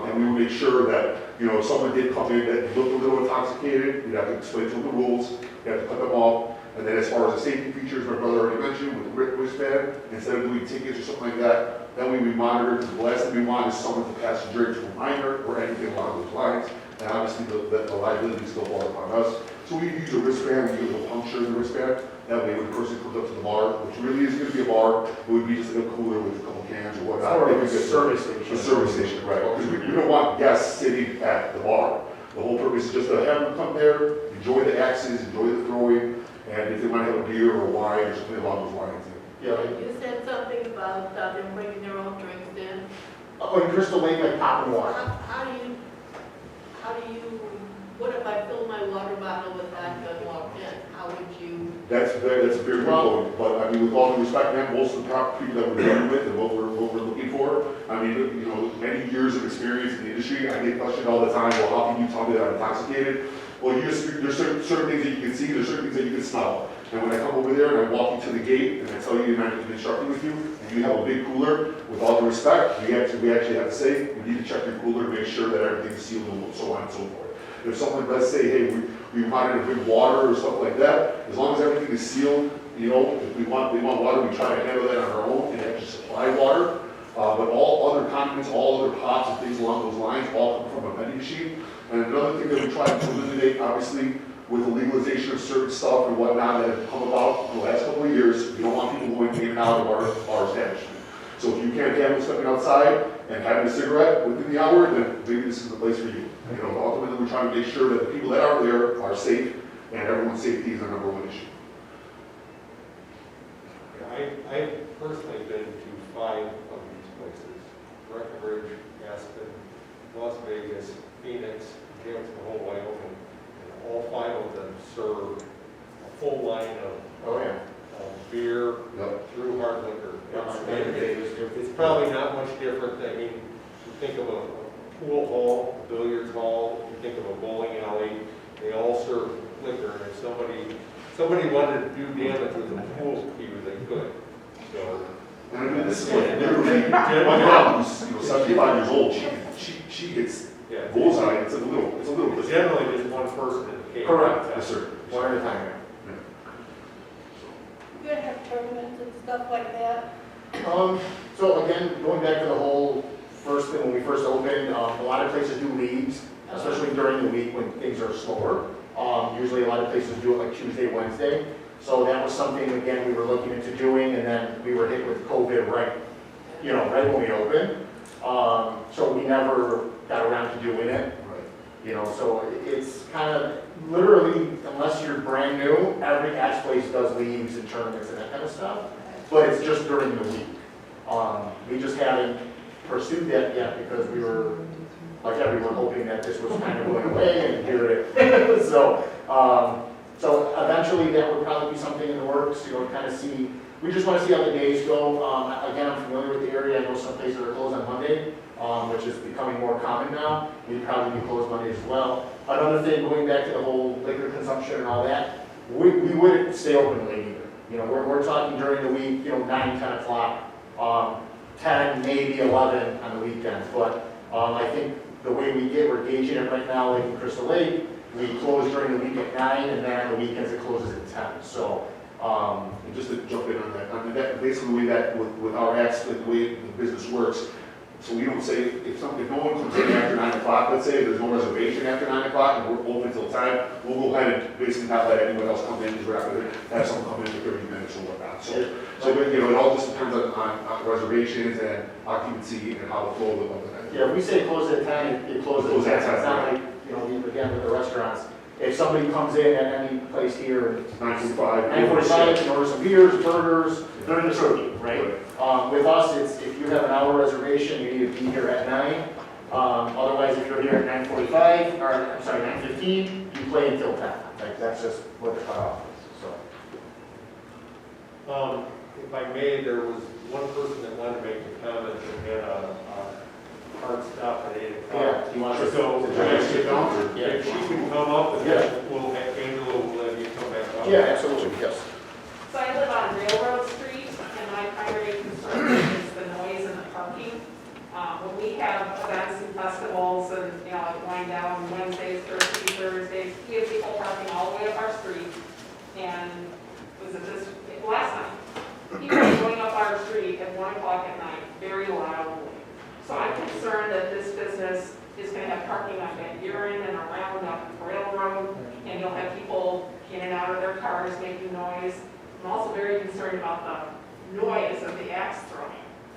[SPEAKER 12] and we would make sure that, you know, if someone did come in that looked a little intoxicated, we'd have to explain to them the rules, we have to cut them off. And then as far as the safety features, my brother already mentioned, with the wristband, instead of doing tickets or something like that, then we monitor, because the last thing we want is someone to pass a drink to a minor or anything along those lines. And obviously the liability still falls upon us. So we use a wristband, we use a puncture in the wristband. That way when the person comes up to the bar, which really is going to be a bar, it would be just like a cooler with a couple cans or whatnot.
[SPEAKER 11] Or a service station.
[SPEAKER 12] A service station, right. Because we don't want guests sitting at the bar. The whole purpose is just to have them come there, enjoy the axes, enjoy the throwing, and if they want to have a beer or wine or something along those lines.
[SPEAKER 11] Yeah.
[SPEAKER 3] You said something about them bringing their own drinks in.
[SPEAKER 11] Oh, in Crystal Lake, like popping water.
[SPEAKER 3] How do you, what if I fill my water bottle with vodka and walked in? How would you?
[SPEAKER 12] That's a very good point, but I mean, with all due respect, man, most of the people that we're dealing with and what we're looking for, I mean, you know, many years of experience in the industry, I get questioned all the time, well, how can you tell me that I'm intoxicated? Well, there's certain things that you can see, there's certain things that you can smell. And when I come over there and I walk you to the gate and I tell you and I'm instructing with you, and you have a big cooler, with all due respect, we actually have to say, we need to check your cooler to make sure that everything's sealed and so on and so forth. If someone does say, hey, we wanted to bring water or stuff like that, as long as everything is sealed, you know, if they want water, we try to handle that on our own and actually supply water. But all other condiments, all other pots and things along those lines, all come from a vending machine. And another thing that we try to eliminate, obviously, with the legalization of certain stuff and whatnot that have come about in the last couple of years, we don't want people going in and out of our establishment. So if you can't handle stepping outside and having a cigarette within the hour, then maybe this is the place for you. You know, ultimately we're trying to make sure that the people that are there are safe and everyone's safety is our number one issue.
[SPEAKER 1] I've personally been to 5 of these places: Breckenridge, Aspen, Las Vegas, Phoenix, Hampton, Wyoming, and all 5 of them serve a full line
[SPEAKER 11] Oh, yeah.
[SPEAKER 1] of beer
[SPEAKER 12] Yep.
[SPEAKER 1] through hard liquor.
[SPEAKER 11] It's-
[SPEAKER 1] It's probably not much different. I mean, you think of a pool hall, a billiards hall, you think of a bowling alley, they all serve liquor, and if somebody wanted to do damage with the pool cue, they could. So,
[SPEAKER 12] And I mean, this is like literally, my mom, who's, 75 years old, she gets
[SPEAKER 1] yeah,
[SPEAKER 12] bullseye, it's a little.
[SPEAKER 1] generally just one person in the cave.
[SPEAKER 11] Correct.
[SPEAKER 12] Yes, sir.
[SPEAKER 11] One at a time.
[SPEAKER 3] You're gonna have tournaments and stuff like that?
[SPEAKER 11] So again, going back to the whole first thing, when we first opened, a lot of places do leagues, especially during the week when things are slower. Usually a lot of places do it like Tuesday, Wednesday. So that was something, again, we were looking into doing, and then we were hit with COVID right when we opened. So we never got around to doing it. So it's kind of literally, unless you're brand new, every axe place does leagues and tournaments and that kind of stuff, but it's just during the week. We just haven't pursued that yet because we were, like everyone, hoping that this was kind of going away, and here it is. So eventually that would probably be something in the works, kind of see. We just want to see how the days go. Again, I'm familiar with the area. I know some places are closed on Monday, which is becoming more common now. We'd probably be closed Monday as well. Another thing, going back to the whole liquor consumption and all that, we wouldn't stay open late either. We're talking during the week, 9, 10 o'clock, 10, maybe 11 on the weekends. But I think the way we're gauging it right now, like in Crystal Lake, we close during the week at 9, and then on the weekends it closes at 10. So.
[SPEAKER 12] And just to jump in on that, I mean, that basically the way that with our acts, the way the business works, so we don't say, if no one comes in after 9 o'clock, let's say there's no reservation after 9 o'clock and we're open till time, we'll go ahead and basically not let anyone else come in because we're not going to have someone come in for 30 minutes or whatnot. So it all just depends on reservations and occupancy and how the flow of the.
[SPEAKER 11] Yeah, if we say close at 10, it closes at 10. It's not like, again, with the restaurants. If somebody comes in at any place here, 9:45, can order some beers, burgers, they're in the serving, right? With us, it's if you have an hour reservation, you need to be here at 9. Otherwise, if you're here at 9:45, or I'm sorry, 9:15, you play until 10. Like that's just what the cutoff is. So.
[SPEAKER 1] If I may, there was one person that wanted to make a comment and had a hard stop at 8 o'clock.
[SPEAKER 11] Yeah, do you want to
[SPEAKER 1] So, if she can come up, and
[SPEAKER 11] Yeah.
[SPEAKER 1] then we'll have Angela will let you come back up.
[SPEAKER 11] Yeah, absolutely, yes.
[SPEAKER 4] So I live on Railroad Street, and my primary concern is the noise and the parking. When we have events and festivals and, like wind down Wednesdays, Thursdays, we have people parking all the way up our street. And last night, people were going up our street at 1 o'clock at night, very loudly. So I'm concerned that this business is going to have parking on Van Buren and around up Railroad, and you'll have people in and out of their cars making noise. I'm also very concerned about the noise of the axe throwing.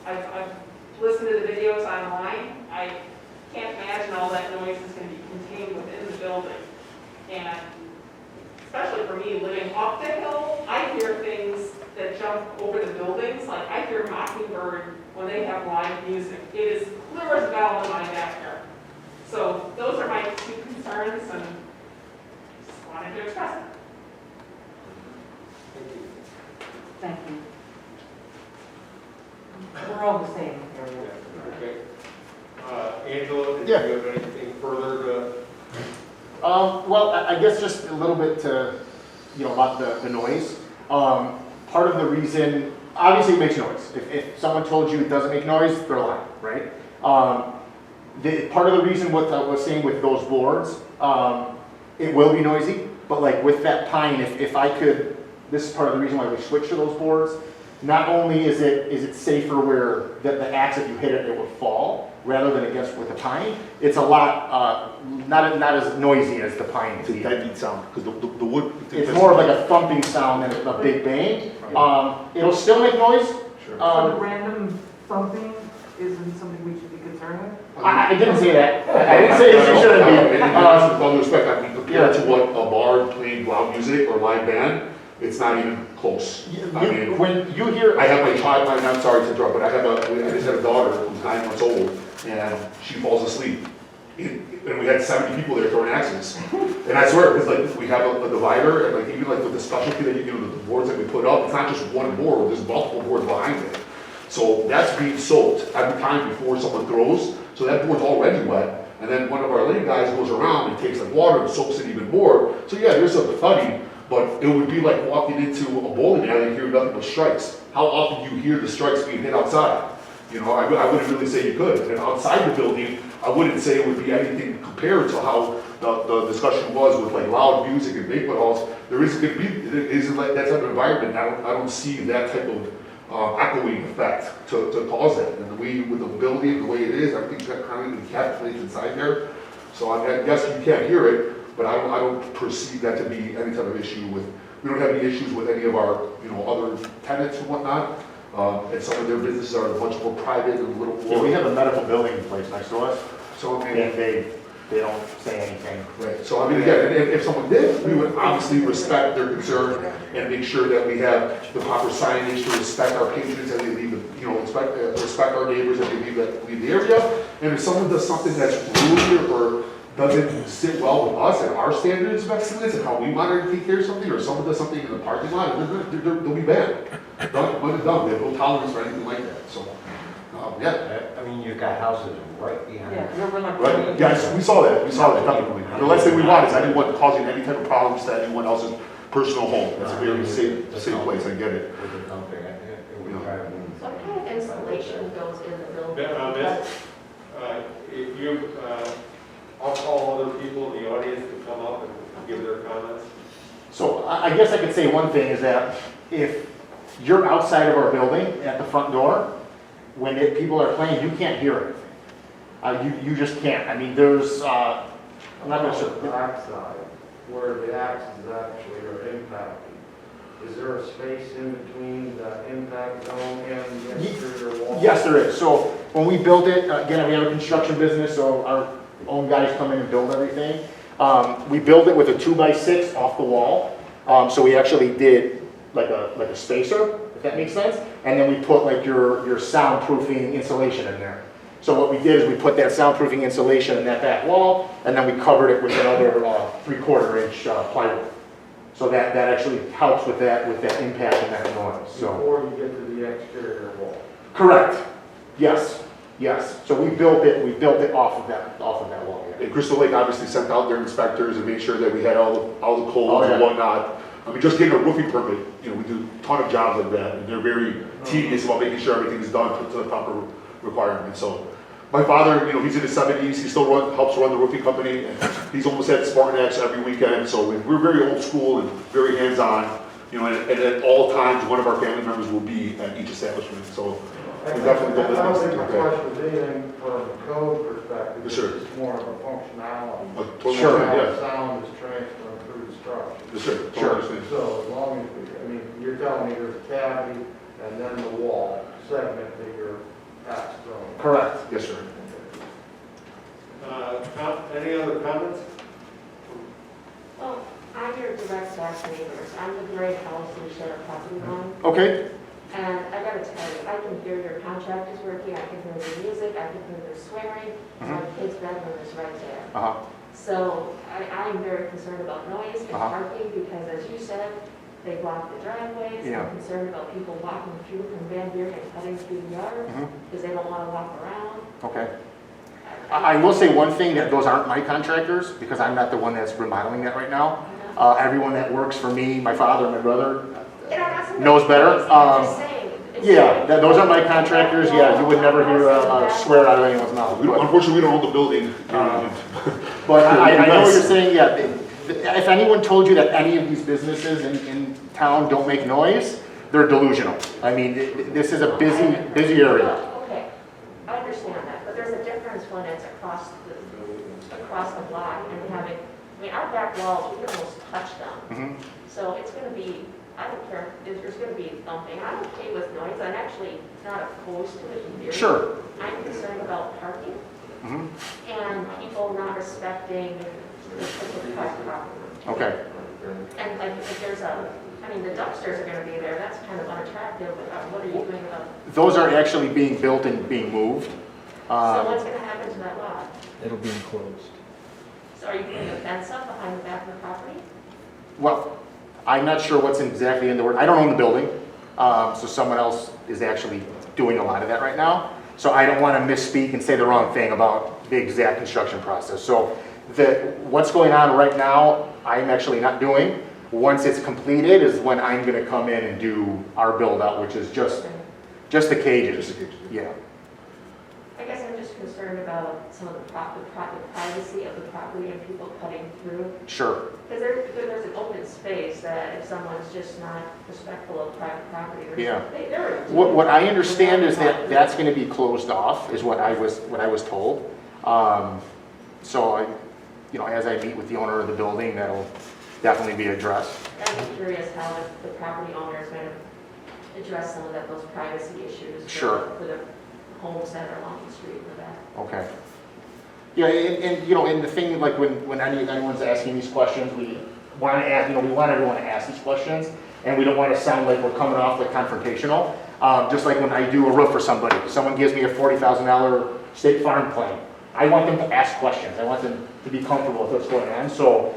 [SPEAKER 4] I've listened to the videos online. I can't imagine all that noise is going to be contained within the building. And especially for me, living up the hill, I hear things that jump over the buildings. Like I hear Mockingbird when they have live music. It is clear as a bell in my backyard. So those are my 2 concerns, and just wanted to express it.
[SPEAKER 1] Thank you.
[SPEAKER 8] Thank you. We're all the same
[SPEAKER 1] Okay. Angela, did you
[SPEAKER 11] Yeah.
[SPEAKER 1] have anything further to?
[SPEAKER 11] Well, I guess just a little bit to, about the noise. Part of the reason, obviously it makes noise. If someone told you it doesn't make noise, they're lying, right? Part of the reason what I was saying with those boards, it will be noisy, but like with that pine, if I could, this is part of the reason why we switched to those boards. Not only is it safer where the axe, if you hit it, it would fall, rather than against with the pine, it's a lot, not as noisy as the pine.
[SPEAKER 12] It's a deadbeat sound, because the wood.
[SPEAKER 11] It's more of like a thumping sound than a big bang. It'll still make noise.
[SPEAKER 8] So the random thumping isn't something we should be concerned with?
[SPEAKER 11] I didn't say that. I didn't say that you shouldn't be.
[SPEAKER 12] With all due respect, I mean, compared to what a bar playing loud music or live band, it's not even close. I mean,
[SPEAKER 11] When you hear,
[SPEAKER 12] I have my child, I'm sorry to interrupt, but I just had a daughter who's 9 months old, and she falls asleep. And we had 70 people there throwing axes. And I swear, because like, we have a divider, and like, even like with the specialty that you know, the boards that we put up, it's not just one board, there's multiple boards behind it. So that's being soaked every time before someone throws, so that board's already wet. And then one of our lane guys goes around and takes like water and soaks it even more. So yeah, there's a thudding, but it would be like walking into a bowling alley and hearing nothing but strikes. How often do you hear the strikes being hit outside? You know, I wouldn't really say you could. And outside the building, I wouldn't say it would be anything compared to how the discussion was with like loud music and banquet halls. There isn't going to be, it isn't like that type of environment. I don't see that type of echoing effect to cause that. And the way, with the building, the way it is, everything's got kind of encapsulated inside there. So I guess you can't hear it, but I don't perceive that to be any type of issue with, we don't have any issues with any of our, you know, other tenants and whatnot. And some of their businesses are much more private and a little more.
[SPEAKER 11] yeah, we have a medical building place next to us,
[SPEAKER 12] So, I
[SPEAKER 11] and
[SPEAKER 12] mean,
[SPEAKER 11] they don't say anything.
[SPEAKER 12] right. So, I mean, again, if someone did, we would obviously respect their concern and make sure that we have the proper signage to respect our patrons as they leave, you know, respect our neighbors as they leave the area. And if someone does something that's rude or doesn't sit well with us and our standards of excellence and how we want to take care of something, or someone does something in the parking lot, they'll be banned. Done, when it's done, we have no tolerance for anything like that, so, yeah.
[SPEAKER 5] I mean, you've got houses right behind.
[SPEAKER 7] Yeah, we're not.
[SPEAKER 12] Right, yes, we saw that, definitely. The last thing we want is anyone causing any type of problems to anyone else's personal home. That's a very safe place, I get it.
[SPEAKER 5] With the company, it would try to move.
[SPEAKER 13] What kind of installation goes in the building?
[SPEAKER 1] Miss, if you, I'll call other people in the audience to come up and give their comments.
[SPEAKER 11] So I guess I could say one thing is that if you're outside of our building at the front door, when people are playing, you can't hear anything. You just can't. I mean, there's, I'm not gonna
[SPEAKER 5] On
[SPEAKER 11] show.
[SPEAKER 5] the backside, where the axes actually are impacted, is there a space in between the impact zone and the exterior wall?
[SPEAKER 11] Yes, there is. So when we built it, again, we have a construction business, so our own guys come in and build everything. We built it with a 2x6 off the wall. So we actually did like a spacer, if that makes sense. And then we put like your soundproofing insulation in there. So what we did is we put that soundproofing insulation in that back wall, and then we covered it with another 3/4 inch plywood. So that actually helps with that impact and that noise. So
[SPEAKER 5] Before you get to the exterior wall.
[SPEAKER 11] correct. Yes. Yes. So we built it off of that wall. Yeah.
[SPEAKER 12] And Crystal Lake obviously sent out their inspectors and made sure that we had all the codes
[SPEAKER 11] Oh, yeah.
[SPEAKER 12] and whatnot. I mean, just getting a roofing permit, you know, we do a ton of jobs like that, and they're very tedious about making sure everything is done to the proper requirements. So my father, you know, he's in his 70s, he still helps run the roofing company, and he's almost at Spartan X every weekend. So we're very old school and very hands-on, you know, and at all times, one of our family members will be at each establishment. So we definitely
[SPEAKER 5] I don't think the
[SPEAKER 12] okay.
[SPEAKER 5] question is anything from a code perspective.
[SPEAKER 12] Yes, sir.
[SPEAKER 5] It's more of a functionality.
[SPEAKER 12] Totally
[SPEAKER 11] Sure,
[SPEAKER 12] understand,
[SPEAKER 5] How sound is transferring through the structure.
[SPEAKER 12] Yes, sir. Totally
[SPEAKER 11] Sure.
[SPEAKER 12] understand.
[SPEAKER 5] So as long as, I mean, you're telling me there's a cavity and then the wall segment that your axe throwing.
[SPEAKER 11] Correct.
[SPEAKER 12] Yes, sir.
[SPEAKER 1] Any other comments?
[SPEAKER 13] Well, I'm your direct back neighbors. I'm the gray house you share a property line.
[SPEAKER 11] Okay.
[SPEAKER 13] And I gotta tell you, I can hear your contractors working, I can hear the music, I can hear their swearing. My kid's bedroom is right there.
[SPEAKER 11] Uh-huh.
[SPEAKER 13] So I'm very concerned about noise and
[SPEAKER 11] Uh-huh.
[SPEAKER 13] parking because as you said, they block the driveways.
[SPEAKER 11] Yeah.
[SPEAKER 13] I'm concerned about people walking through from Van Buren and cutting through the yard because they don't want to walk around.
[SPEAKER 11] Okay. I will say one thing, that those aren't my contractors, because I'm not the one that's remodeling that right now. Everyone that works for me, my father, my brother, knows better.
[SPEAKER 13] I'm just saying.
[SPEAKER 11] Yeah, those are my contractors. Yeah, you would never hear a swear out of anyone's mouth.
[SPEAKER 12] Unfortunately, we don't own the building.
[SPEAKER 11] But I know what you're saying, yeah. If anyone told you that any of these businesses in town don't make noise, they're delusional. I mean, this is a busy area.
[SPEAKER 13] Okay, I understand that, but there's a difference when it's across the block and having, I mean, our back walls, we can almost touch them. So it's gonna be, I don't care if there's gonna be thumping. I'm okay with noise. I'm actually not opposed to it in theory.
[SPEAKER 11] Sure.
[SPEAKER 13] I'm concerned about parking
[SPEAKER 11] Mhm.
[SPEAKER 13] and people not respecting the private property.
[SPEAKER 11] Okay.
[SPEAKER 13] And like, if there's I mean, the dumpsters are gonna be there, that's kind of unattractive, but what are you doing about?
[SPEAKER 11] Those are actually being built and being moved.
[SPEAKER 13] So what's gonna happen to that lot?
[SPEAKER 6] It'll be enclosed.
[SPEAKER 13] So are you putting a fence up behind the back of the property?
[SPEAKER 11] Well, I'm not sure what's exactly in the word. I don't own the building, so someone else is actually doing a lot of that right now. So I don't want to misspeak and say the wrong thing about the exact construction process. So what's going on right now, I'm actually not doing. Once it's completed is when I'm going to come in and do our build out, which is just the cages.
[SPEAKER 12] Just a cage.
[SPEAKER 11] Yeah.
[SPEAKER 13] I guess I'm just concerned about some of the privacy of the property and people cutting through.
[SPEAKER 11] Sure.
[SPEAKER 13] Because there's an open space that if someone's just not respectful of private property,
[SPEAKER 11] Yeah.
[SPEAKER 13] they're.
[SPEAKER 11] What I understand is that that's going to be closed off, is what I was told. So as I meet with the owner of the building, that'll definitely be addressed.
[SPEAKER 13] I'm curious how the property owner is going to address some of those privacy issues.
[SPEAKER 11] Sure.
[SPEAKER 13] For the homes that are along the street in the back.
[SPEAKER 11] Okay. Yeah, and the thing, like when anyone's asking these questions, we want to ask, we want everyone to ask these questions, and we don't want to sound like we're coming off like confrontational. Just like when I do a roof for somebody, someone gives me a $40,000 State Farm claim. I want them to ask questions. I want them to be comfortable with what's going on. So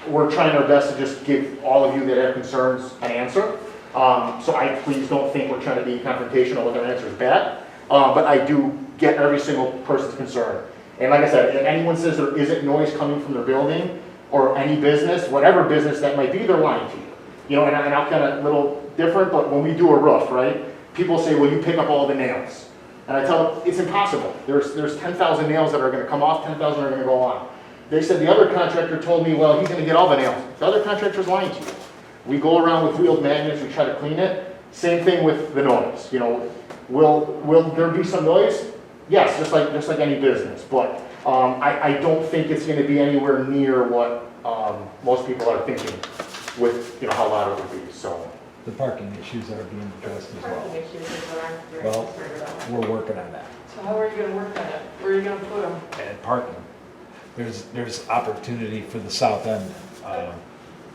[SPEAKER 11] we're trying our best to just give all of you that have concerns an answer. So please don't think we're trying to be confrontational with our answers back. But I do get every single person's concern. And like I said, if anyone says there isn't noise coming from their building or any business, whatever business that might be, they're lying to you. And I'm kind of a little different, but when we do a roof, right, people say, well, you pick up all the nails. And I tell them, it's impossible. There's 10,000 nails that are going to come off, 10,000 are going to go on. They said the other contractor told me, well, he's going to get all the nails. The other contractor's lying to you. We go around with wheeled magnets, we try to clean it. Same thing with the noise. Will there be some noise? Yes, just like any business. But I don't think it's going to be anywhere near what most people are thinking with how loud it would be. So
[SPEAKER 14] The parking issues are being addressed as well.
[SPEAKER 13] Parking issues is what I'm very
[SPEAKER 14] Well,
[SPEAKER 13] concerned about.
[SPEAKER 14] we're working on that.
[SPEAKER 3] So how are you gonna work on it? Where are you gonna put them?
[SPEAKER 14] And parking, there's opportunity for the south end.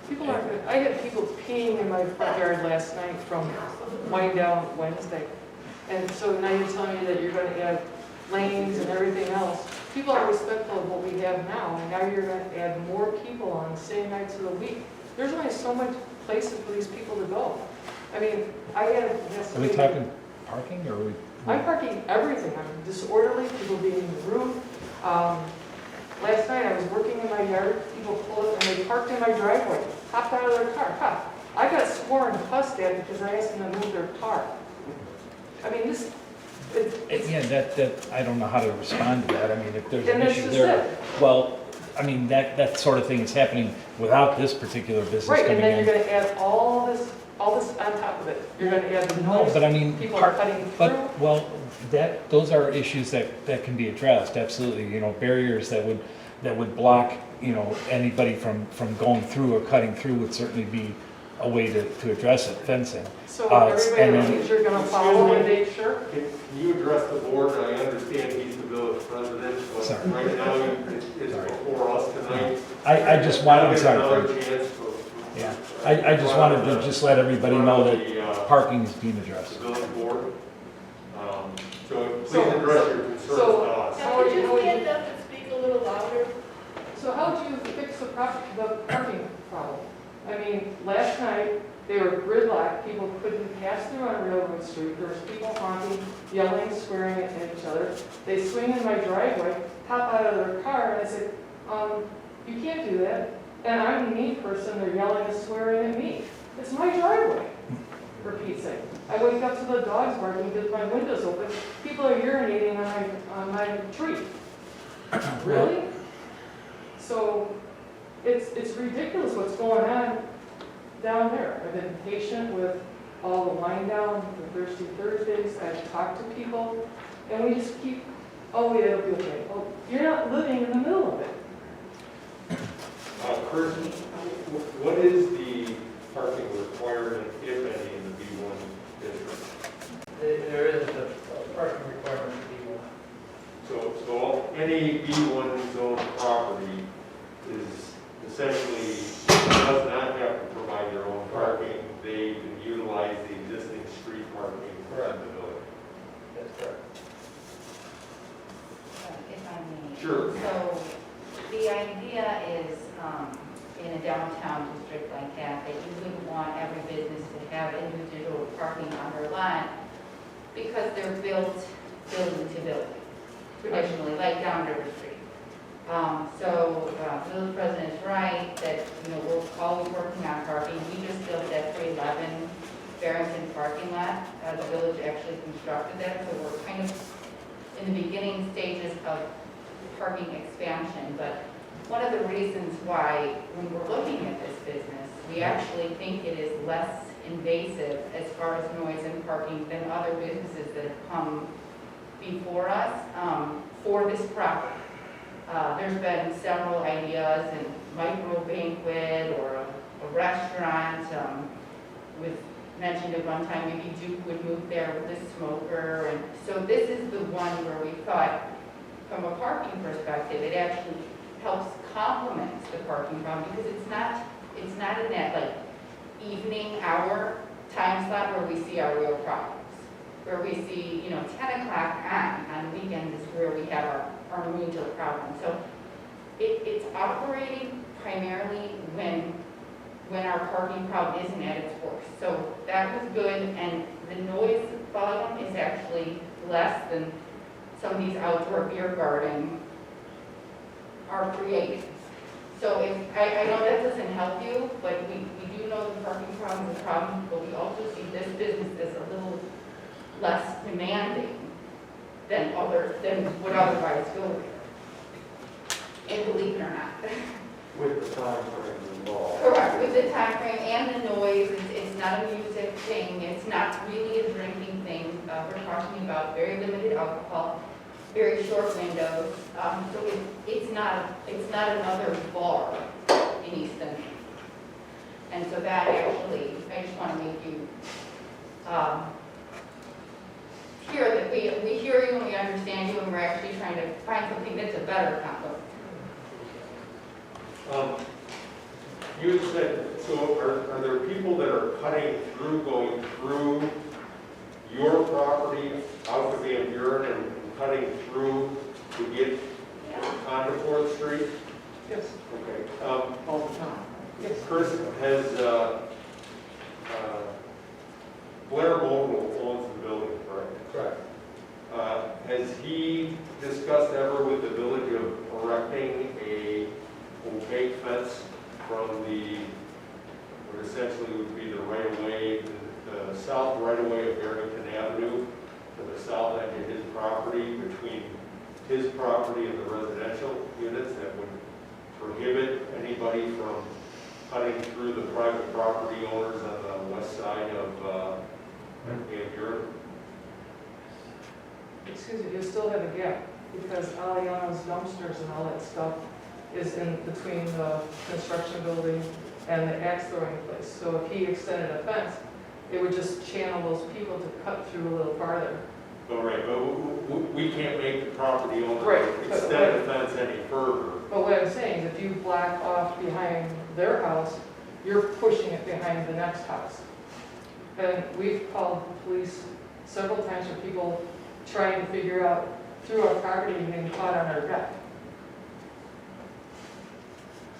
[SPEAKER 3] People aren't gonna, I had people peeing in my front yard last night from wind down Wednesday. And so now you're telling me that you're gonna add lanes and everything else. People are respectful of what we have now, and now you're gonna add more people on the same nights of the week. There's only so much places for these people to go. I mean, I had
[SPEAKER 14] Are we talking parking or are we?
[SPEAKER 3] I'm parking everything. I'm disorderly, people being rude. Last night I was working in my yard, people pulled up and they parked in my driveway, hopped out of their car. Huh. I got sworn and fussed at because I asked them to move their car. I mean,
[SPEAKER 14] Yeah, that, I don't know how to respond to that. I mean, if there's an
[SPEAKER 3] And that's
[SPEAKER 14] issue
[SPEAKER 3] just
[SPEAKER 14] there.
[SPEAKER 3] it.
[SPEAKER 14] Well, I mean, that sort of thing is happening without this particular business
[SPEAKER 3] Right,
[SPEAKER 14] coming
[SPEAKER 3] and then
[SPEAKER 14] in.
[SPEAKER 3] you're gonna add all this on top of it. You're gonna add the
[SPEAKER 14] No,
[SPEAKER 3] noise,
[SPEAKER 14] but I mean,
[SPEAKER 3] people are cutting through.
[SPEAKER 14] but, well, those are issues that can be addressed, absolutely, barriers that would block, anybody from going through or cutting through would certainly be a way to address it, fencing.
[SPEAKER 3] So
[SPEAKER 14] and
[SPEAKER 3] everybody
[SPEAKER 14] then-
[SPEAKER 3] thinks you're gonna follow and make sure?
[SPEAKER 1] Can you address the board? I understand he's the village president, but
[SPEAKER 14] Sorry.
[SPEAKER 1] right now it's before us tonight.
[SPEAKER 14] I just wanted, I'm
[SPEAKER 1] Get
[SPEAKER 14] sorry,
[SPEAKER 1] another
[SPEAKER 14] Frank.
[SPEAKER 1] chance to-
[SPEAKER 14] Yeah, I just wanted to just let everybody know that parking is being
[SPEAKER 1] The
[SPEAKER 14] addressed.
[SPEAKER 1] village board. So please
[SPEAKER 3] So-
[SPEAKER 1] address your concerns to
[SPEAKER 3] so-
[SPEAKER 1] us.
[SPEAKER 3] How Could are you you- stand up and speak a little louder? So how would you fix the parking problem? I mean, last night, they were gridlocked, people couldn't pass through on Railroad Street, there was people honking, yelling, swearing at each other. They swing in my driveway, hop out of their car, and I said, you can't do that. And I'm the mean person, they're yelling and swearing at me. It's my driveway, for Pete's sake. I wake up to the dogs barking because my window's open, people are urinating on my tree. Really? So, it's ridiculous what's going on down there. I've been patient with all the wind down, the Thirsty Thursdays, I've talked to people, and we just keep, oh yeah, it'll be okay. Well, you're not living in the middle of it.
[SPEAKER 1] Chris, what is the parking requirement requirement, if any, in the B1 district?
[SPEAKER 6] There is a parking requirement for people.
[SPEAKER 1] So any B1 zone property is essentially, does not have to provide their own parking. They can utilize the existing street parking in the village.
[SPEAKER 6] That's correct.
[SPEAKER 2] If I may.
[SPEAKER 1] Sure.
[SPEAKER 2] So the idea is, in a downtown district like that you wouldn't want every business to have individual parking on their lot because they're built building to building, traditionally, like down River Street. So village president is right that, we're always working on parking. We just built that 311 Barrington parking lot. The village actually constructed that, so we're kind of in the beginning stages of parking expansion. But one of the reasons why, when we're looking at this business, we actually think it is less invasive as far as noise and parking than other businesses that have come before us for this property. There's been several ideas, and micro banquet or a restaurant with mentioned at one time maybe Duke would move there with a smoker. And so this is the one where we thought, from a parking perspective, it actually helps complement the parking problem because it's not in that like evening hour time slot where we see our real problems. Where we see, 10 o'clock on weekends is where we have our major problem. So it's operating primarily when our parking problem isn't at its worst. So that was good, and the noise volume is actually less than some of these outdoor beer gardens are creating. So I know that doesn't help you, but we do know the parking problem is a problem, but we also see this business as a little less demanding than would otherwise go there. And believe it or not.
[SPEAKER 1] With the time frame involved.
[SPEAKER 2] Correct, with the time frame and the noise, it's not a music thing, it's not really a drinking thing. We're talking about very limited alcohol, very short windows. So it's not another bar in Easton. And so that actually, I just want to make you hear that we hear you and we understand you, and we're actually trying to find something that's a better combo.
[SPEAKER 1] You said, so are there people that are going through your property out to Van Buren and cutting through to get onto 4th Street?
[SPEAKER 8] Yes,
[SPEAKER 1] Okay.
[SPEAKER 8] all the time. Yes.
[SPEAKER 1] Chris has, Blair Mobile owns the building, correct? Correct. Has he discussed ever with the village of erecting a opaque fence from what essentially would be the right-of-way, the south right-of-way of Barrington Avenue to the south end of his property, between his property and the residential units, that would prohibit anybody from cutting through the private property owners on the west side of Van Buren?
[SPEAKER 8] Excuse me, you still have a gap, because Aliana's dumpsters and all that stuff is in between the construction building and the axe throwing place. So if he extended a fence, it would just channel those people to cut through a little farther.
[SPEAKER 1] Oh, right, but we can't make the property owner
[SPEAKER 8] Right, but-
[SPEAKER 1] extend the fence any further.
[SPEAKER 8] But what I'm saying is if you block off behind their house, you're pushing it behind the next house. And we've called the police several times for people trying to figure out through our property and getting caught on our deck.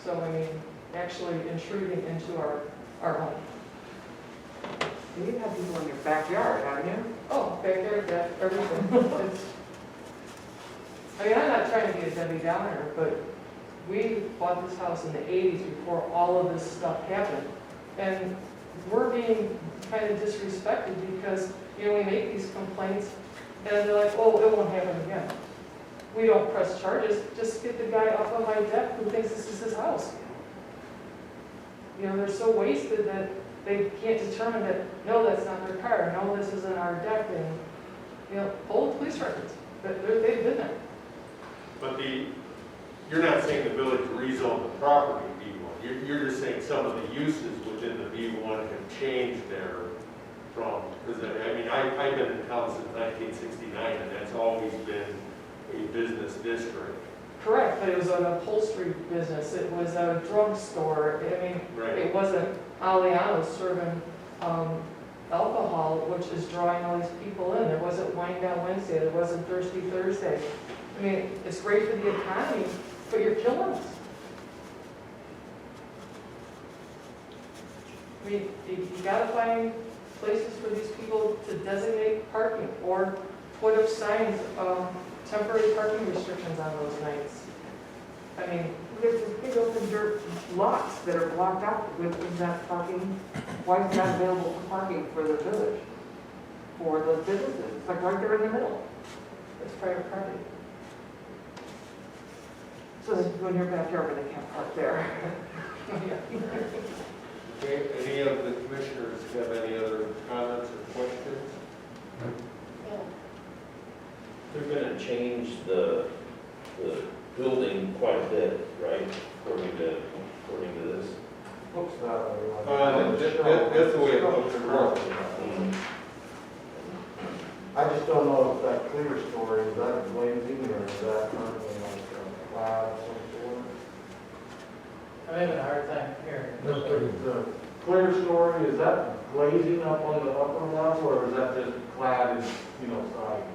[SPEAKER 8] So, I mean, actually intruding into our home.
[SPEAKER 7] You have people in your backyard, haven't you?
[SPEAKER 8] Oh, backyard, deck, everything. I mean, I'm not trying to be a Debbie Downer, but we bought this house in the 80s before all of this stuff happened. And we're being kind of disrespected because, we make these complaints and they're like, oh, it won't happen again. We don't press charges, just get the guy off of my deck who thinks this is his house. They're so wasted that they can't determine that, no, that's not their car, no, this isn't our deck, and, old police records, they've been there.
[SPEAKER 1] But you're not saying the village rezoned the property B1. you're just saying some of the uses within the B1 have changed there from, because I mean, I've been in town since 1969, and that's always been a business district.
[SPEAKER 8] Correct, but it was an upholstery business, it was a drugstore, I mean,
[SPEAKER 1] Right.
[SPEAKER 8] it wasn't Aliano's serving alcohol, which is drawing all these people in. There wasn't Wine Down Wednesday, there wasn't Thirsty Thursday. I mean, it's great for the economy, but you're killing us. I mean, you gotta find places for these people to designate parking or put up signs, temporary parking restrictions on those nights. I mean,
[SPEAKER 7] There's this big open dirt lots that are blocked out with that parking. Why is that available for parking for the village? For the businesses, it's like right there in the middle.
[SPEAKER 8] it's private property.
[SPEAKER 7] So they can go in your backyard, but they can't park there.
[SPEAKER 1] Okay, any of the commissioners have any other comments or questions?
[SPEAKER 9] They're gonna change the building quite a bit, right, according to this?
[SPEAKER 5] Looks that way.
[SPEAKER 1] That's the way it looks.
[SPEAKER 5] I just don't know if that clear story, is that glazing or is that currently like a slab of some sort?
[SPEAKER 6] I'm having a hard time hearing.
[SPEAKER 5] The clear story, is that glazing up on the upper level or is that just clad in, siding?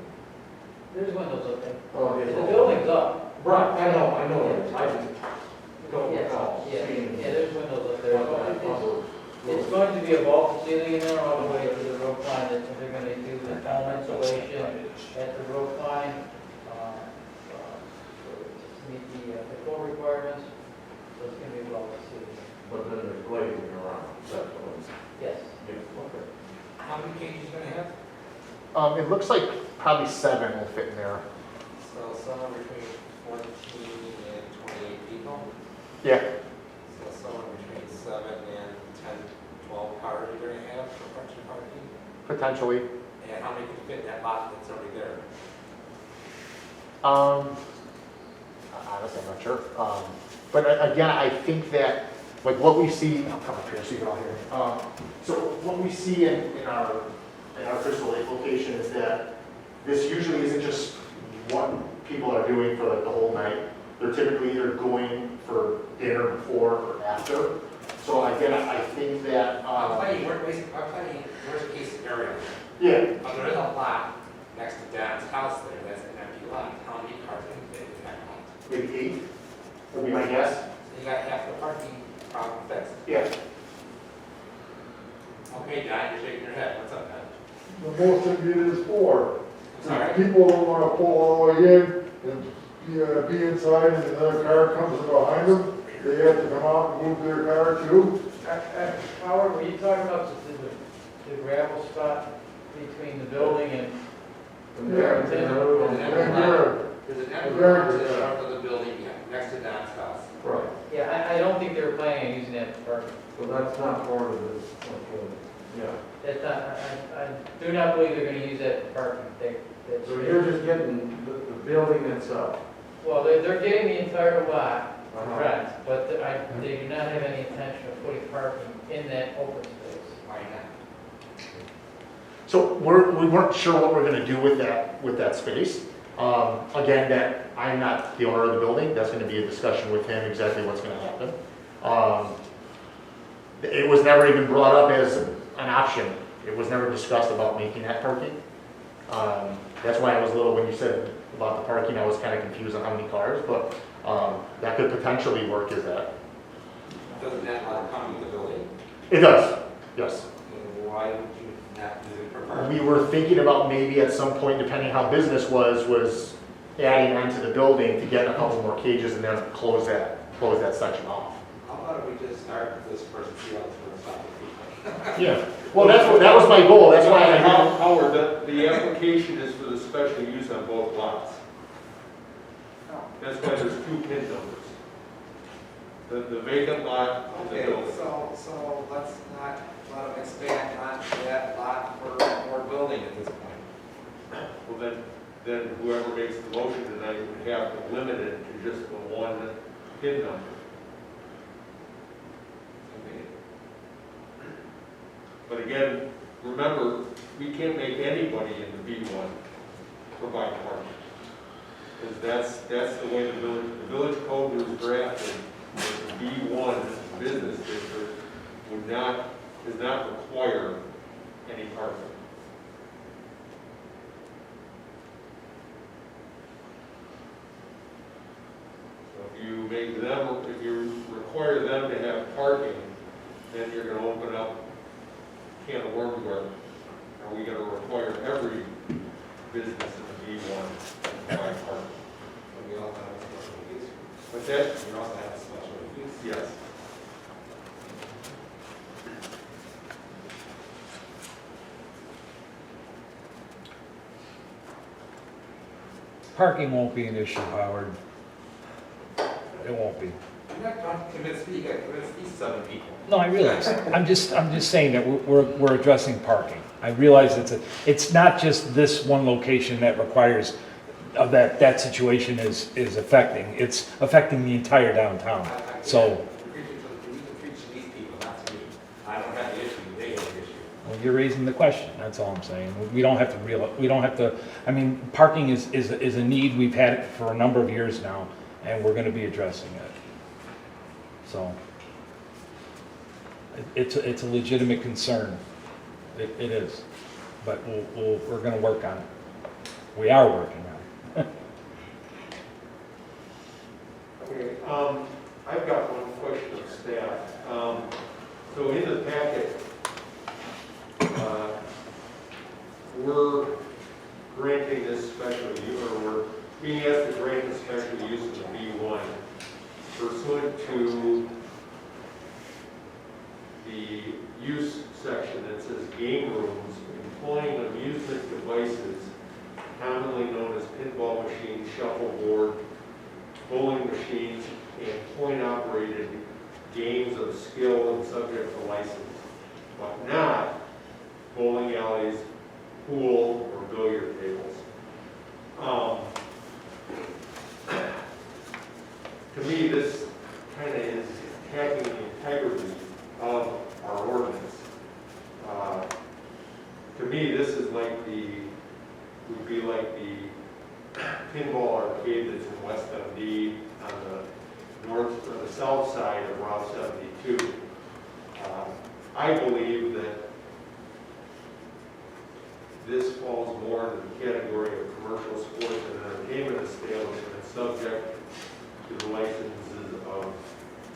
[SPEAKER 6] There's windows up there.
[SPEAKER 5] Oh, it is.
[SPEAKER 6] The building's up.
[SPEAKER 5] Right, I know it is. I just don't
[SPEAKER 6] Yes,
[SPEAKER 5] recall
[SPEAKER 6] yeah,
[SPEAKER 5] seeing.
[SPEAKER 6] yeah, there's windows up there.
[SPEAKER 5] what that upper-
[SPEAKER 6] It's going to be a vault ceiling in there all the way to the roof line, that they're gonna do the foam insulation at the roof line, to meet the code requirements, so it's gonna be a vault ceiling.
[SPEAKER 5] But then there's glazing around, that's what I'm saying.
[SPEAKER 6] Yes.
[SPEAKER 5] Yeah, okay.
[SPEAKER 10] How many cages you gonna have?
[SPEAKER 11] It looks like probably 7 will fit in there.
[SPEAKER 10] So somewhere between 14 and 28 people?
[SPEAKER 11] Yeah.
[SPEAKER 10] So somewhere between 7 and 10, 12 cars you're gonna have for function parking?
[SPEAKER 11] Potentially.
[SPEAKER 10] And how many can fit in that lot that's already there?
[SPEAKER 11] Honestly, I'm not sure. But again, I think that, like what we see, I'll come up here so you can all hear me. So what we see in our Crystal Lake location is that this usually isn't just what people are doing for like the whole night. They're typically either going for dinner before or after. So again, I think that,
[SPEAKER 10] I'm playing worst case scenario.
[SPEAKER 11] yeah,
[SPEAKER 10] There is a lot next to Dan's house there, that's an empty lot. How many cars can fit in that lot?
[SPEAKER 11] maybe 8 would be my guess.
[SPEAKER 10] So you got half the parking problem fixed.
[SPEAKER 11] Yeah.
[SPEAKER 10] Okay, Don, you're shaking your head. What's up, man?
[SPEAKER 12] The most of it is for.
[SPEAKER 10] Sorry?
[SPEAKER 12] People don't wanna pull all the way in and be inside and another car comes behind them. They have to come out and move their car too.
[SPEAKER 6] Howard, were you talking about the gravel spot between the building and?
[SPEAKER 12] Yeah.
[SPEAKER 10] There's an empty lot to the front of the building next to Don's house.
[SPEAKER 5] Right,
[SPEAKER 6] Yeah, I don't think they were planning on using that for parking.
[SPEAKER 5] so that's not part of this, okay, yeah.
[SPEAKER 6] That's not, I do not believe they're gonna use that for parking.
[SPEAKER 5] So you're just getting the building itself?
[SPEAKER 6] Well, they're getting the entire lot,
[SPEAKER 5] Uh-huh.
[SPEAKER 6] correct, but they do not have any intention of putting parking in that open space.
[SPEAKER 10] Why not?
[SPEAKER 11] So we weren't sure what we're gonna do with that space. Again, that I'm not the owner of the building, that's gonna be a discussion with him, exactly what's gonna happen. It was never even brought up as an option. It was never discussed about making that parking. That's why I was a little, when you said about the parking, I was kind of confused on how many cars, but that could potentially work as that.
[SPEAKER 10] Doesn't that lot come with the building?
[SPEAKER 11] It does, yes.
[SPEAKER 10] And why would you not use it for parking?
[SPEAKER 11] We were thinking about maybe at some point, depending how business was adding onto the building to get a couple more cages and then close that section off.
[SPEAKER 10] How about if we just start with this first, see how this works out with people?
[SPEAKER 11] Yeah. Well, that was my goal, that's why I didn't.
[SPEAKER 1] Howard, the application is for the special use on both lots. That's why there's 2 PIN numbers. The vacant lot and the
[SPEAKER 10] Okay,
[SPEAKER 1] building.
[SPEAKER 10] so let's not let them expand onto that lot for more building at this point.
[SPEAKER 1] Well, then whoever makes the motion tonight would have to limit it to just the 1 PIN number. again, remember, we can't make anybody in the B1 provide parking. Because that's the way the village code was drafted. The B1 business district does not require any parking. So if you require them to have parking, then you're gonna open up a can of worms where are we gonna require every business in the B1 to provide parking?
[SPEAKER 10] And we also have a special use.
[SPEAKER 1] What's that?
[SPEAKER 10] We also have a special use.
[SPEAKER 1] Yes.
[SPEAKER 14] Parking won't be an issue, Howard. It won't be.
[SPEAKER 10] You're not trying to convince me, you got to convince these 7 people.
[SPEAKER 14] No, I realize. I'm just saying that we're addressing parking. I realize it's not just this one location that requires, that situation is affecting. It's affecting the entire downtown. So,
[SPEAKER 10] You need to preach to these people, not to me. I don't have the issue, they have the issue.
[SPEAKER 14] well, you're raising the question, that's all I'm saying. We don't have to, I mean, parking is a need. We've had it for a number of years now, and we're gonna be addressing it. So, it's a legitimate concern. It is. But we're gonna work on it. We are working on it.
[SPEAKER 1] Okay, I've got one question of staff. So in the packet, we're granting this special use, or we're being asked to grant the special use of the B1 pursuant to the use section that says game rooms employing amusement devices commonly known as pinball machines, shuffleboard, bowling machines, and point-operated games of skill and subject to license, but not bowling alleys, pool, or billiard tables. To me, this kind of is attacking the integrity of our ordinance. To me, this is would be like the pinball arcade that's in West Dundee on the north or the south side of Route 72. I believe that this falls more in the category of commercial sports and entertainment establishment subject to the licenses of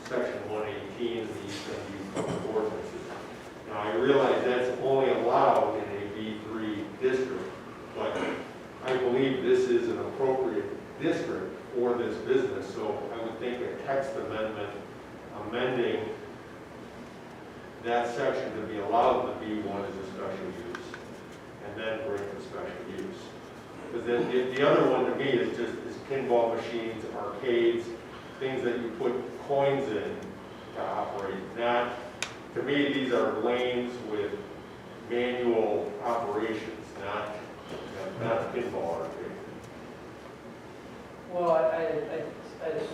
[SPEAKER 1] Section 118 of the East Dundee Code of Ordinances. Now, I realize that's only allowed in a B3 district, but I believe this is an appropriate district for this business, so I would think a text amendment amending that section to be allowed in the B1 as a special use, and then bring the special use. Because then the other one to me is pinball machines, arcades, things that you put coins in to operate. Not, to me, these are lanes with manual operations, not a pinball arcade.
[SPEAKER 6] Well,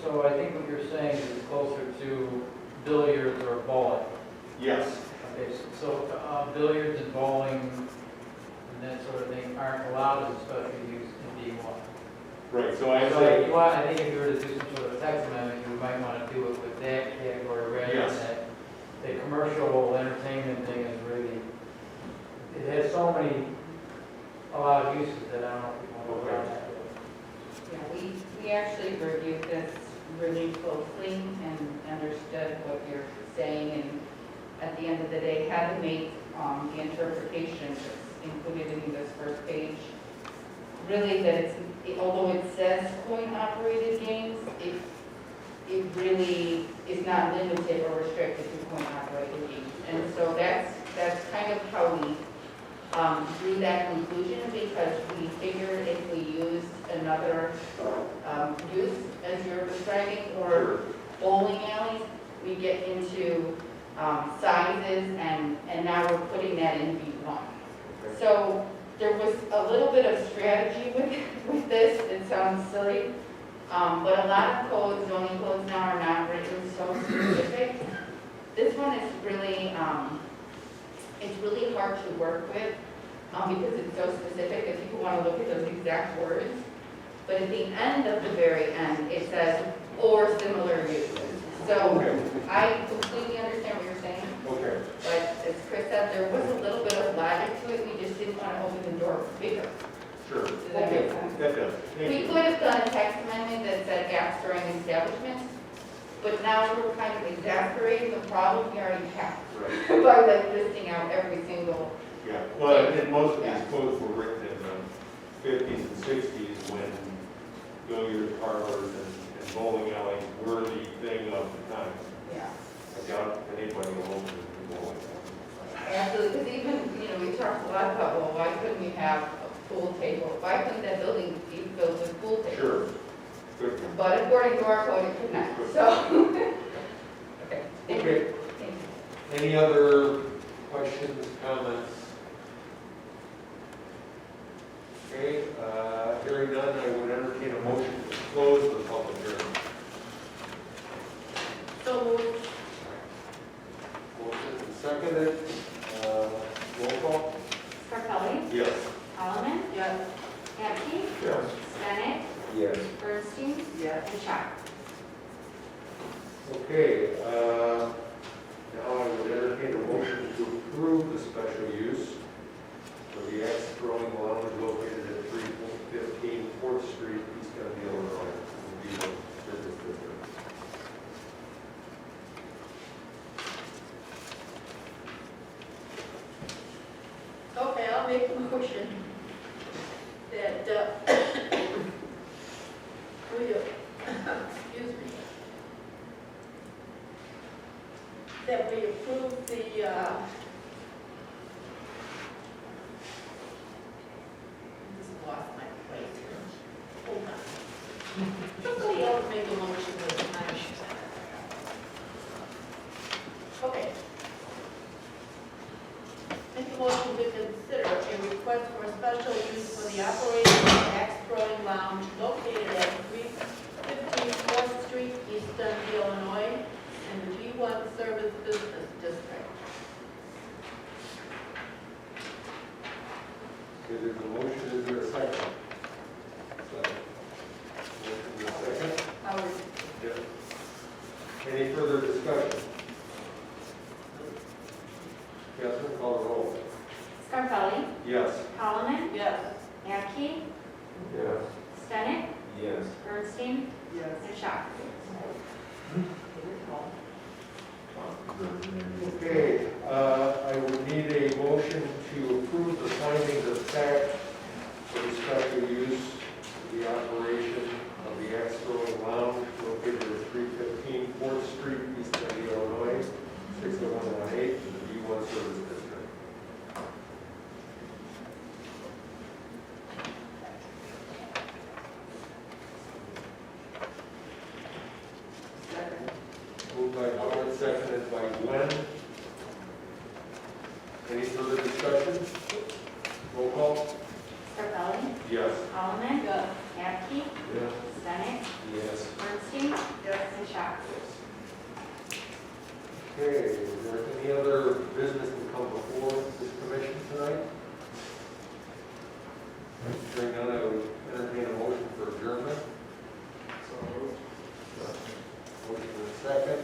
[SPEAKER 6] so I think what you're saying is closer to billiards or bowling.
[SPEAKER 1] Yes.
[SPEAKER 6] Okay, so billiards and bowling and that sort of thing aren't allowed as a special use in D1.
[SPEAKER 1] Right, so I
[SPEAKER 6] So
[SPEAKER 1] say,
[SPEAKER 6] I think if you were to do some sort of text amendment, you might want to do it with that category rather
[SPEAKER 1] Yes.
[SPEAKER 6] than that. The commercial entertainment thing is really, it has so many allowed uses that I don't know if we want to go down that road.
[SPEAKER 2] Yeah, we actually reviewed this really closely and understood what you're saying, and at the end of the day, had to make the interpretation that's included in this first page. Really, that although it says coin-operated games, it really is not limited or restricted to coin-operated games. And so that's kind of how we drew that conclusion, because we figured if we used another use, as you're describing, or bowling alleys, we get into sizes, and now we're putting that in B1. So there was a little bit of strategy with this. It sounds silly, but a lot of codes, zoning codes now are not written so specific. This one is really, it's really hard to work with, because it's so specific that people want to look at those exact words. But at the end of the very end, it says, or similar uses. So
[SPEAKER 1] Okay.
[SPEAKER 2] I completely understand what you're saying,
[SPEAKER 1] Okay,
[SPEAKER 2] but as Chris said, there was a little bit of logic to it, we just didn't want to open the door bigger.
[SPEAKER 1] sure.
[SPEAKER 2] Does that make
[SPEAKER 1] Okay,
[SPEAKER 2] sense?
[SPEAKER 1] that does. Thank
[SPEAKER 2] We
[SPEAKER 1] you.
[SPEAKER 2] could have done a text amendment that said gas storing establishments, but now we're kind of exasperating the problem we already have
[SPEAKER 1] Right.
[SPEAKER 2] by like listing out every single,
[SPEAKER 1] Yeah, well, and most of these codes were written in the fifties and sixties when billiard parlors and bowling alleys were the thing of the time.
[SPEAKER 2] yeah.
[SPEAKER 1] I doubt if anybody will open a bowling alley.
[SPEAKER 2] Absolutely, because even, we talked a lot about, well, why couldn't we have a pool table? Why couldn't that building be filled with pool tables?
[SPEAKER 1] Sure, good.
[SPEAKER 2] But according to our code, it could not, so. Okay. Thank you.
[SPEAKER 1] Okay,
[SPEAKER 2] Thank you.
[SPEAKER 1] any other questions, comments? Okay, hearing none, I would entertain a motion to close the public hearing.
[SPEAKER 3] So moved.
[SPEAKER 1] Motion is seconded, roll call?
[SPEAKER 2] Scarpelli?
[SPEAKER 1] Yes.
[SPEAKER 2] Holloman?
[SPEAKER 3] Yes.
[SPEAKER 2] Ecke?
[SPEAKER 1] Yes.
[SPEAKER 2] Bennett?
[SPEAKER 1] Yes.
[SPEAKER 2] Bernstein?
[SPEAKER 3] Yes.
[SPEAKER 2] And Shock?
[SPEAKER 1] Okay, now I would entertain a motion to approve the special use for the ex-growing lounge located at 315 4th Street, East Dundee, Illinois. Will be the business district.
[SPEAKER 3] Okay, I'll make a motion that, excuse me, that we approve the, just lost my place here. Hold on. Somebody else make a motion this time. Okay. Make a motion to consider a request for a special use for the operation of the Axe Throwing Lounge located at 315 4th Street, East Dundee, Illinois, in the G1 Service Business District.
[SPEAKER 1] Okay, there's a motion, is there a second? Second. Motion is second.
[SPEAKER 2] Howard?
[SPEAKER 1] Yes. Any further discussion? Catherine, call the roll.
[SPEAKER 2] Scarpelli?
[SPEAKER 1] Yes.
[SPEAKER 2] Holloman?
[SPEAKER 3] Yes.
[SPEAKER 2] Ecke?
[SPEAKER 1] Yes.
[SPEAKER 2] Bennett?
[SPEAKER 1] Yes.
[SPEAKER 2] Bernstein?
[SPEAKER 3] Yes.
[SPEAKER 2] And Shock?
[SPEAKER 1] Okay, I would need a motion to approve the findings of fact for the special use of the operation of the Axe Throwing Lounge located at 315 4th Street, East Dundee, Illinois, 60118, in the B1 Service District. Moved by Howard, seconded by Gwen. Any further discussion? Roll call?
[SPEAKER 2] Scarpelli?
[SPEAKER 1] Yes.
[SPEAKER 2] Holloman?
[SPEAKER 3] Yes.
[SPEAKER 2] Ecke?
[SPEAKER 1] Yes.
[SPEAKER 2] Bennett?
[SPEAKER 1] Yes.
[SPEAKER 2] Bernstein?
[SPEAKER 3] Yes.
[SPEAKER 2] And Shock?
[SPEAKER 1] Okay, is there any other business to come before this commission tonight? Hearing none, I would entertain a motion for adjournment. So moved. Motion is second.